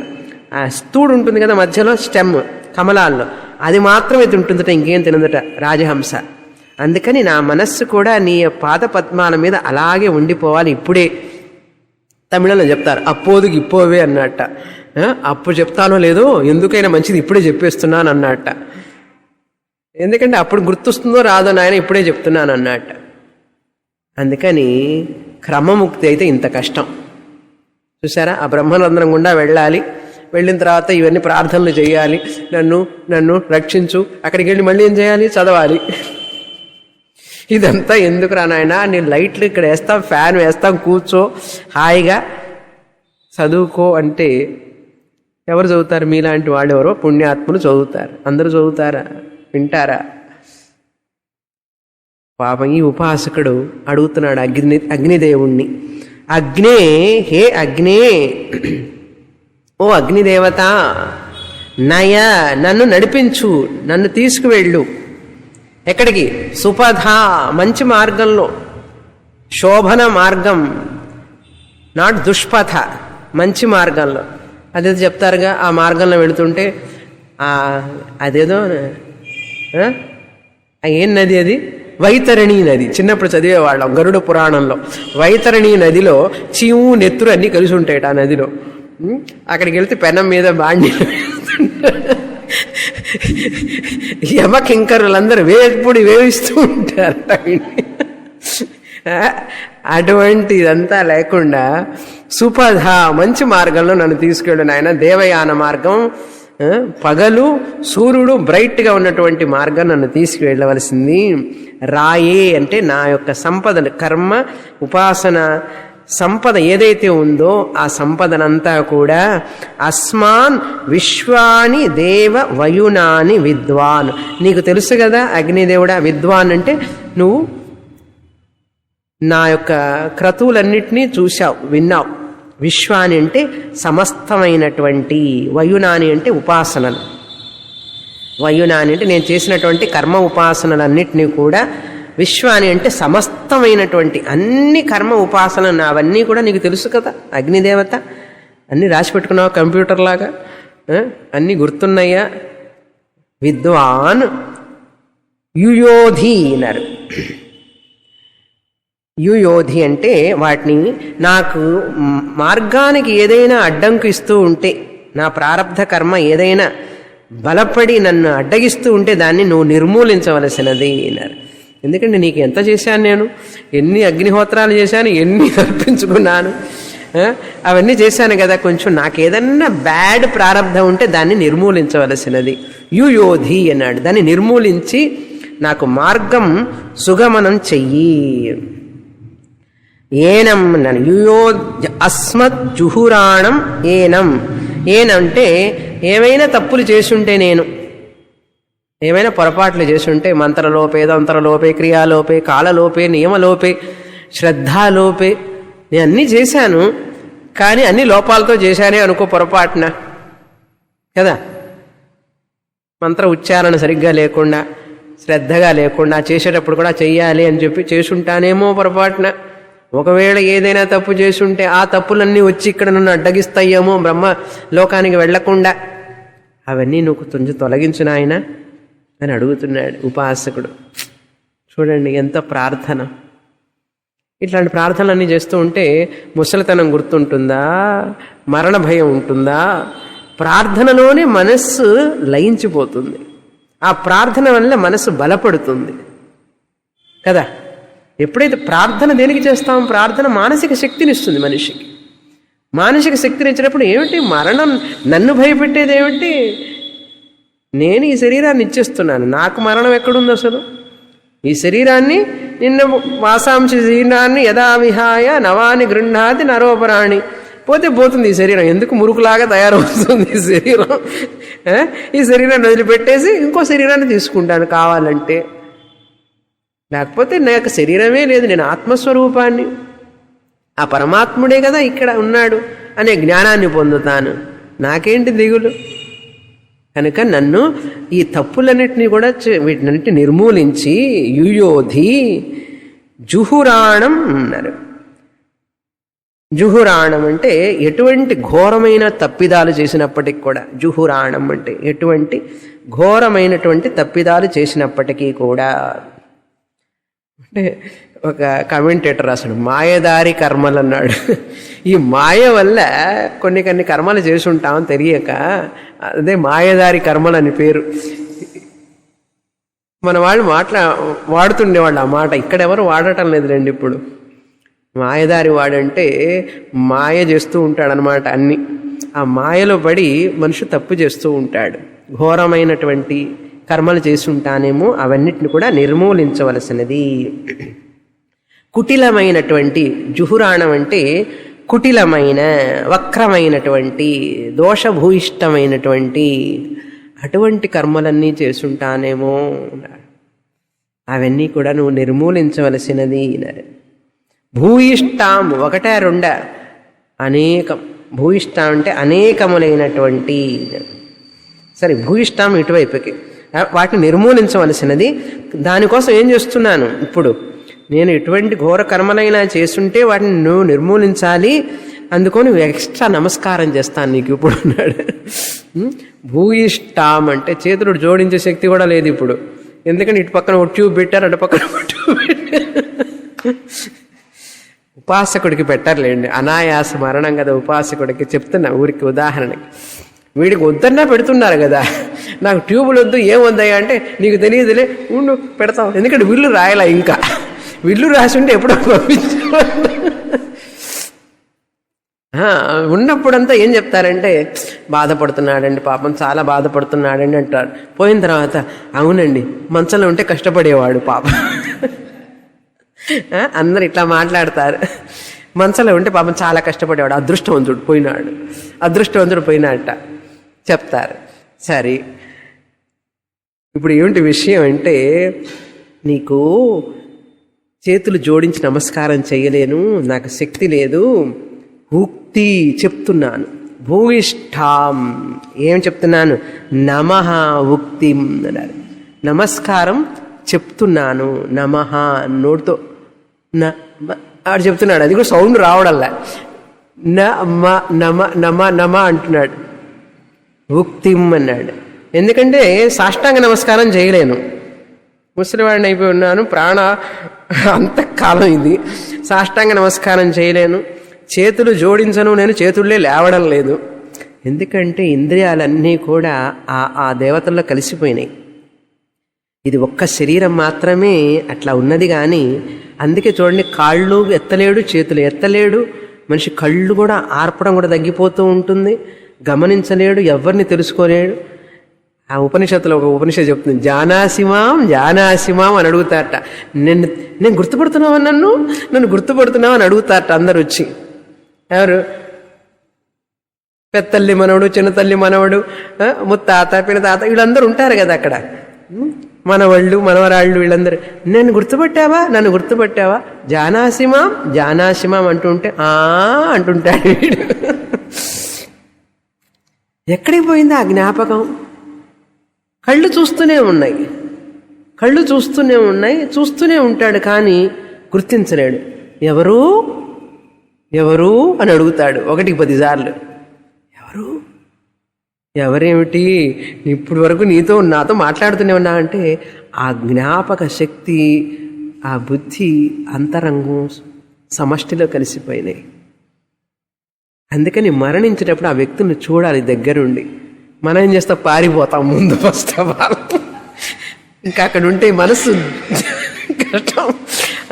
ఆ తూడు ఉంటుంది కదా మధ్యలో, స్టెమ్ కమలాల్లో, అది మాత్రమే తింటుందట, ఇంకేం తినదట రాజహంస. అందుకని నా మనస్సు కూడా నీ పాద పద్మాల మీద అలాగే ఉండిపోవాలి ఇప్పుడే. తమిళంలో చెప్తారు అప్పోదుకి ఇప్పోవే అన్నట్ట. అప్పుడు చెప్తానో లేదో, ఎందుకైనా మంచిది ఇప్పుడే చెప్పేస్తున్నాను అన్నట్ట. ఎందుకంటే అప్పుడు గుర్తొస్తుందో రాదో నాయన, ఇప్పుడే చెప్తున్నాను అన్నట్ట. అందుకని క్రమముక్తి అయితే ఇంత కష్టం చూసారా? ఆ బ్రహ్మరంధ్రం గుండా వెళ్ళాలి. వెళ్ళిన తర్వాత ఇవన్నీ ప్రార్థనలు చేయాలి, నన్ను రక్షించు. అక్కడికి వెళ్ళి మళ్ళీ ఏం చేయాలి? చదవాలి. ఇదంతా ఎందుకు రా నాయనా? నేను లైట్లు ఇక్కడ వేస్తాం, ఫ్యాన్ వేస్తాం, కూర్చో హాయిగా చదువుకో అంటే ఎవరు చదువుతారు? మీలాంటి వాళ్ళు ఎవరో పుణ్యాత్ములు చదువుతారు. అందరూ చదువుతారా? వింటారా? పాపం ఈ ఉపాసకుడు అడుగుతున్నాడు అగ్నిదేవుణ్ణి, అగ్నే, హే అగ్నే, ఓ అగ్నిదేవత, నయ, నన్ను నడిపించు, నన్ను తీసుకువెళ్ళు. ఎక్కడికి? సుపథ, మంచి మార్గంలో, శోభన మార్గం, నాట్ దుష్పథ, మంచి మార్గంలో. అదేదో చెప్తారుగా, ఆ మార్గంలో వెళుతుంటే అదేదో ఏం నది అది? వైతరణి నది, చిన్నప్పుడు చదివేవాళ్ళం గరుడ పురాణంలో. వైతరణి నదిలో చీము నెత్తురు అన్నీ కలిసి ఉంటాయట ఆ నదిలో. అక్కడికి వెళ్తే పెనం మీద బాండి యమకింకరులందరూ వేపుడి వేవిస్తూ ఉంటారట. అటువంటి ఇదంతా లేకుండా సుపథ మంచి మార్గంలో నన్ను తీసుకెళ్ళు నాయన. దేవయాన మార్గం, పగలు సూర్యుడు బ్రైట్గా ఉన్నటువంటి మార్గం నన్ను తీసుకువెళ్ళవలసింది. రాయే అంటే నా యొక్క సంపద, కర్మ ఉపాసన సంపద ఏదైతే ఉందో ఆ సంపదనంతా కూడా అస్మాన్ విశ్వాని దేవ వయునాని విద్వాన్. నీకు తెలుసు కదా అగ్నిదేవుడా, విద్వాన్ అంటే నువ్వు నా యొక్క క్రతువులన్నిటినీ చూశావు, విన్నావు. విశ్వాని అంటే సమస్తమైనటువంటి, వయునాని అంటే ఉపాసనలు. వయునాని అంటే నేను చేసినటువంటి కర్మ ఉపాసనలన్నిటినీ కూడా, విశ్వాని అంటే సమస్తమైనటువంటి అన్ని కర్మ ఉపాసనలు అవన్నీ కూడా నీకు తెలుసు కదా అగ్నిదేవత. అన్నీ రాసి పెట్టుకున్నావు కంప్యూటర్ లాగా, అన్నీ గుర్తున్నాయా? విద్వాన్ యుయోధి అన్నారు. యుయోధి అంటే వాటిని నాకు మార్గానికి ఏదైనా అడ్డంకు ఇస్తూ ఉంటే, నా ప్రారబ్ధ కర్మ ఏదైనా బలపడి నన్ను అడ్డగిస్తూ ఉంటే దాన్ని నువ్వు నిర్మూలించవలసినది అన్నారు. ఎందుకంటే నీకు ఎంత చేశాను నేను, ఎన్ని అగ్నిహోత్రాలు చేశాను, ఎన్ని అర్పించుకున్నాను, అవన్నీ చేశాను కదా. కొంచెం నాకు ఏదన్నా బ్యాడ్ ప్రారబ్ధం ఉంటే దాన్ని నిర్మూలించవలసినది. యుయోధి అన్నాడు. దాన్ని నిర్మూలించి నాకు మార్గం సుగమనం చెయ్యి. ఏనం నన్ను యుయో అస్మత్ జుహురాణం ఏనం. ఏనంటే ఏమైనా తప్పులు చేసుంటే, నేను ఏమైనా పొరపాట్లు చేసుంటే, మంత్రలోపే, తంత్రలోపే, క్రియాలోపే, కాలలోపే, నియమలోపే, శ్రద్ధాలోపే, నేను అన్నీ చేశాను. కానీ అన్ని లోపాలతో చేశానే అనుకో పొరపాటున కదా. మంత్ర ఉచ్చారణ సరిగ్గా లేకుండా, శ్రద్ధగా లేకుండా, చేసేటప్పుడు కూడా చెయ్యాలి అని చెప్పి చేసుంటానేమో పొరపాటున. ఒకవేళ ఏదైనా తప్పు చేసుంటే ఆ తప్పులన్నీ వచ్చి ఇక్కడ నన్ను అడ్డగిస్తాయేమో బ్రహ్మ లోకానికి వెళ్లకుండా. అవన్నీ నువ్వు కొంచెం తొలగించు నాయన అని అడుగుతున్నాడు ఉపాసకుడు. చూడండి ఎంత ప్రార్థన. ఇట్లాంటి ప్రార్థనలన్నీ చేస్తూ ఉంటే ముసలితనం గుర్తుంటుందా, మరణ భయం ఉంటుందా? ప్రార్థనలోనే మనస్సు లయించిపోతుంది. ఆ ప్రార్థన వల్ల మనస్సు బలపడుతుంది కదా. ఎప్పుడైతే ప్రార్థన దేనికి చేస్తాం? ప్రార్థన మానసిక శక్తిని ఇస్తుంది మనిషికి. మానసిక శక్తిని ఇచ్చినప్పుడు ఏమిటి మరణం నన్ను భయపెట్టేది ఏమిటి? నేను ఈ శరీరాన్ని ఇచ్చేస్తున్నాను, నాకు మరణం ఎక్కడుంది అసలు? ఈ శరీరాన్ని నిన్న వాసాంశ శరీరాన్ని యథావిహాయ నవాని గృహ్ణాతి నరోపరాణి. పోతే పోతుంది ఈ శరీరం, ఎందుకు మురుకులాగా తయారవుతుంది ఈ శరీరం. ఈ శరీరాన్ని వదిలిపెట్టేసి ఇంకో శరీరాన్ని తీసుకుంటాను కావాలంటే. లేకపోతే నాకు శరీరమే లేదు, నేను ఆత్మస్వరూపాన్ని, ఆ పరమాత్ముడే కదా ఇక్కడ ఉన్నాడు అనే జ్ఞానాన్ని పొందుతాను. నాకేంటి దిగులు? కనుక నన్ను ఈ తప్పులన్నింటినీ కూడా వీటినన్నింటినీ నిర్మూలించి యుయోధి జుహురాణం అన్నారు. జుహురాణం అంటే ఎటువంటి ఘోరమైన తప్పిదాలు చేసినప్పటికీ కూడా, జుహురాణం అంటే ఎటువంటి ఘోరమైనటువంటి తప్పిదాలు చేసినప్పటికీ కూడా. అంటే ఒక కమెంటేటర్ అసలు మాయదారి కర్మలు అన్నాడు. ఈ మాయ వల్ల కొన్ని కర్మలు చేసి ఉంటామని తెలియక అదే మాయదారి కర్మలు అని పేరు. మన వాళ్ళు వాడుతుండేవాళ్ళు ఆ మాట. ఇక్కడెవరు వాడటం లేదులేండి ఇప్పుడు. మాయదారి వాడంటే మాయ చేస్తూ ఉంటాడనమాట అన్ని. ఆ మాయలో పడి మనిషి తప్పు చేస్తూ ఉంటాడు. ఘోరమైనటువంటి కర్మలు చేసి ఉంటానేమో అవన్నిటిని కూడా నిర్మూలించవలసినది. కుటిలమైనటువంటి, జుహురాణం అంటే కుటిలమైన, వక్రమైనటువంటి, దోషభూయిష్టమైనటువంటి అటువంటి కర్మలన్నీ చేసుంటానేమో, అవన్నీ కూడా నువ్వు నిర్మూలించవలసినది. భూయిష్టాం ఒకటే రెండా, అనేకం. భూయిష్టాం అంటే అనేకములైనటువంటి. సరే, భూయిష్టాం ఇటువైపుకి, వాటిని నిర్మూలించవలసినది. దానికోసం ఏం చేస్తున్నాను ఇప్పుడు? నేను ఎటువంటి ఘోర కర్మలైనా చేస్తుంటే వాటిని నువ్వు నిర్మూలించాలి, అందుకొని ఎక్స్ట్రా నమస్కారం చేస్తాను నీకు ఇప్పుడు అన్నాడు. భూయిష్టాం అంటే చేతులు జోడించే శక్తి కూడా లేదు ఇప్పుడు. ఎందుకంటే ఇటు పక్కన ఒక ట్యూబ్ పెట్టారు, అటు పక్కన ఒక ట్యూబ్ పెట్టారు. ఉపాసకుడికి పెట్టర్లేండి, అనాయాస మరణం కదా ఉపాసకుడికి. చెప్తున్నా ఊరికి ఉదాహరణకి. వీడికి వద్దన్నా పెడుతున్నారు కదా. నాకు ట్యూబులు వద్దు, ఏం వద్దయ్యా అంటే నీకు తెలియదులే, ఉండు పెడతాం. ఎందుకంటే విల్లు రాయలా, ఇంకా విల్లు రాసి ఉంటే ఎప్పుడో పంపించేవాళ్ళు. ఉన్నప్పుడంతా ఏం చెప్తారంటే బాధపడుతున్నాడండి పాపం, చాలా బాధపడుతున్నాడండి అంటారు. పోయిన తర్వాత అవునండి మంచంలో ఉంటే కష్టపడేవాడు పాపం. అందరు ఇట్లా మాట్లాడతారు. మంచంలో ఉంటే పాపం చాలా కష్టపడేవాడు, అదృష్టవంతుడు పోయినాడు, అదృష్టవంతుడు పోయినాడట చెప్తారు. సరే, ఇప్పుడు ఏమిటి విషయం అంటే, నీకు చేతులు జోడించి నమస్కారం చేయలేను, నాకు శక్తి లేదు. ఉక్తి చెప్తున్నాను, భూయిష్ఠాం ఏం చెప్తున్నాను, నమః ఉక్తిం అన్నారు. నమస్కారం చెప్తున్నాను, నమః నోటితో ఆడు చెప్తున్నాడు, అది కూడా సౌండ్ రావడల్లా. నమ నమ నమ అంటున్నాడు, ఉక్తిం అన్నాడు. ఎందుకంటే సాష్టాంగ నమస్కారం చేయలేను, ముసలివాడిని అయిపోయి ఉన్నాను, ప్రాణ అంతకాలం ఇది, సాష్టాంగ నమస్కారం చేయలేను, చేతులు జోడించను, నేను చేతుల్లే లేవడం లేదు. ఎందుకంటే ఇంద్రియాలన్నీ కూడా ఆ దేవతల్లో కలిసిపోయినాయి. ఇది ఒక్క శరీరం మాత్రమే అట్లా ఉన్నది. కానీ అందుకే చూడండి, కాళ్ళు ఎత్తలేడు, చేతులు ఎత్తలేడు, మనిషి కళ్ళు కూడా ఆర్పడం కూడా తగ్గిపోతూ ఉంటుంది, గమనించలేడు, ఎవరిని తెలుసుకోలేడు. ఆ ఉపనిషత్తులో ఒక ఉపనిషత్తు చెప్తుంది, జానాసిమాం జానాసిమాం అని అడుగుతారట. నేను గుర్తుపడుతున్నావా, నన్ను గుర్తుపడుతున్నావా అని అడుగుతారట అందరు వచ్చి. ఎవరు? పెద్దల్లి మనవడు, చిన్న తల్లి మనవడు, ముత్తాత పినతాత వీళ్ళందరూ ఉంటారు కదా అక్కడ, మనవాళ్ళు మనవరాళ్ళు, వీళ్ళందరూ నన్ను గుర్తుపట్టావా జానాసిమాం జానాసిమాం అంటుంటే అంటుంటాడు వీడు. ఎక్కడికి పోయింది ఆ జ్ఞాపకం? కళ్ళు చూస్తూనే చూస్తూనే ఉంటాడు, కానీ గుర్తించలేడు. ఎవరు అని అడుగుతాడు 1-10 సార్లు. ఎవరేమిటి, ఇప్పుడు వరకు నాతో మాట్లాడుతూనే ఉన్నా అంటే ఆ జ్ఞాపక శక్తి, ఆ బుద్ధి, అంతరంగం సమష్టిలో కలిసిపోయినాయి. అందుకని మరణించేటప్పుడు ఆ వ్యక్తిని చూడాలి దగ్గరుండి. మనం ఏం చేస్తాం, పారిపోతాం ముందు ఫస్ట్ ఆఫ్ ఆల్. ఇంకా అక్కడ ఉంటే మనసు కష్టం.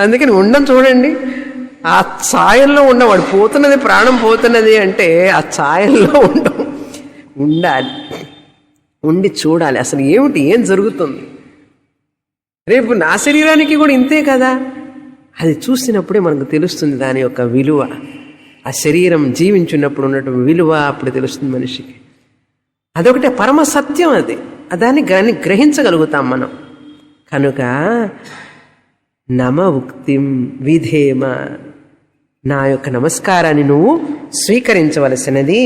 అందుకని చూడండి, ఆ ఛాయల్లో ఉండవాడు. పోతున్నది, ప్రాణం పోతున్నది అంటే ఆ ఛాయల్లో ఉండాలి, ఉండి చూడాలి అసలు ఏం జరుగుతుంది. రేపు నా శరీరానికి కూడా ఇంతే కదా, అది చూసినప్పుడే మనకు తెలుస్తుంది దాని యొక్క విలువ. ఆ శరీరం జీవించున్నప్పుడు ఉన్నటువంటి విలువ అప్పుడు తెలుస్తుంది మనిషికి. అదొకటే పరమ సత్యం, దాన్ని గ్రహించగలుగుతాం మనం. కనుక నమ ఉక్తిం విధేమ, నా యొక్క నమస్కారాన్ని నువ్వు స్వీకరించవలసినది,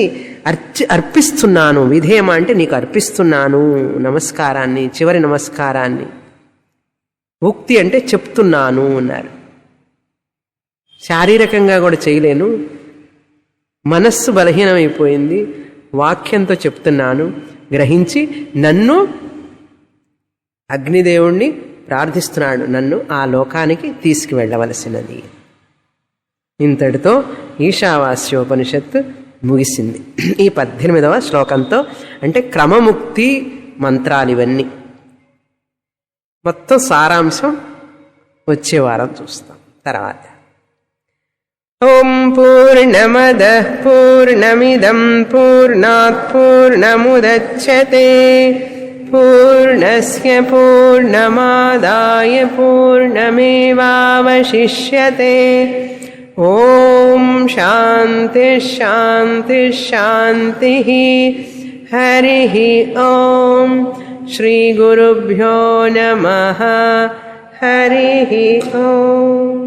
అర్పిస్తున్నాను. విధేమ అంటే నీకు అర్పిస్తున్నాను నమస్కారాన్ని, చివరి నమస్కారాన్ని. ఉక్తి అంటే చెప్తున్నాను అన్నారు. శారీరకంగా కూడా చేయలేను, మనస్సు బలహీనమైపోయింది, వాక్యంతో చెప్తున్నాను. గ్రహించి నన్ను, అగ్నిదేవుణ్ణి ప్రార్థిస్తున్నాడు, నన్ను ఆ లోకానికి తీసుకువెళ్ళవలసినది. ఇంతటితో ఈశావాస్యోపనిషత్తు ముగిసింది. ఈ 18వ శ్లోకంతో, అంటే క్రమముక్తి మంత్రాలు ఇవన్నీ. మొత్తం సారాంశం వచ్చే వారం చూస్తాం. తర్వాత ఓం పూర్ణమదః పూర్ణమిదం పూర్ణాత్ పూర్ణముదచ్యతే పూర్ణస్య పూర్ణమాదాయ పూర్ణమేవావశిష్యతే. ఓం శాంతి శాంతి శాంతి. హరి ఓం. శ్రీ గురుభ్యో నమః. హరి ఓం.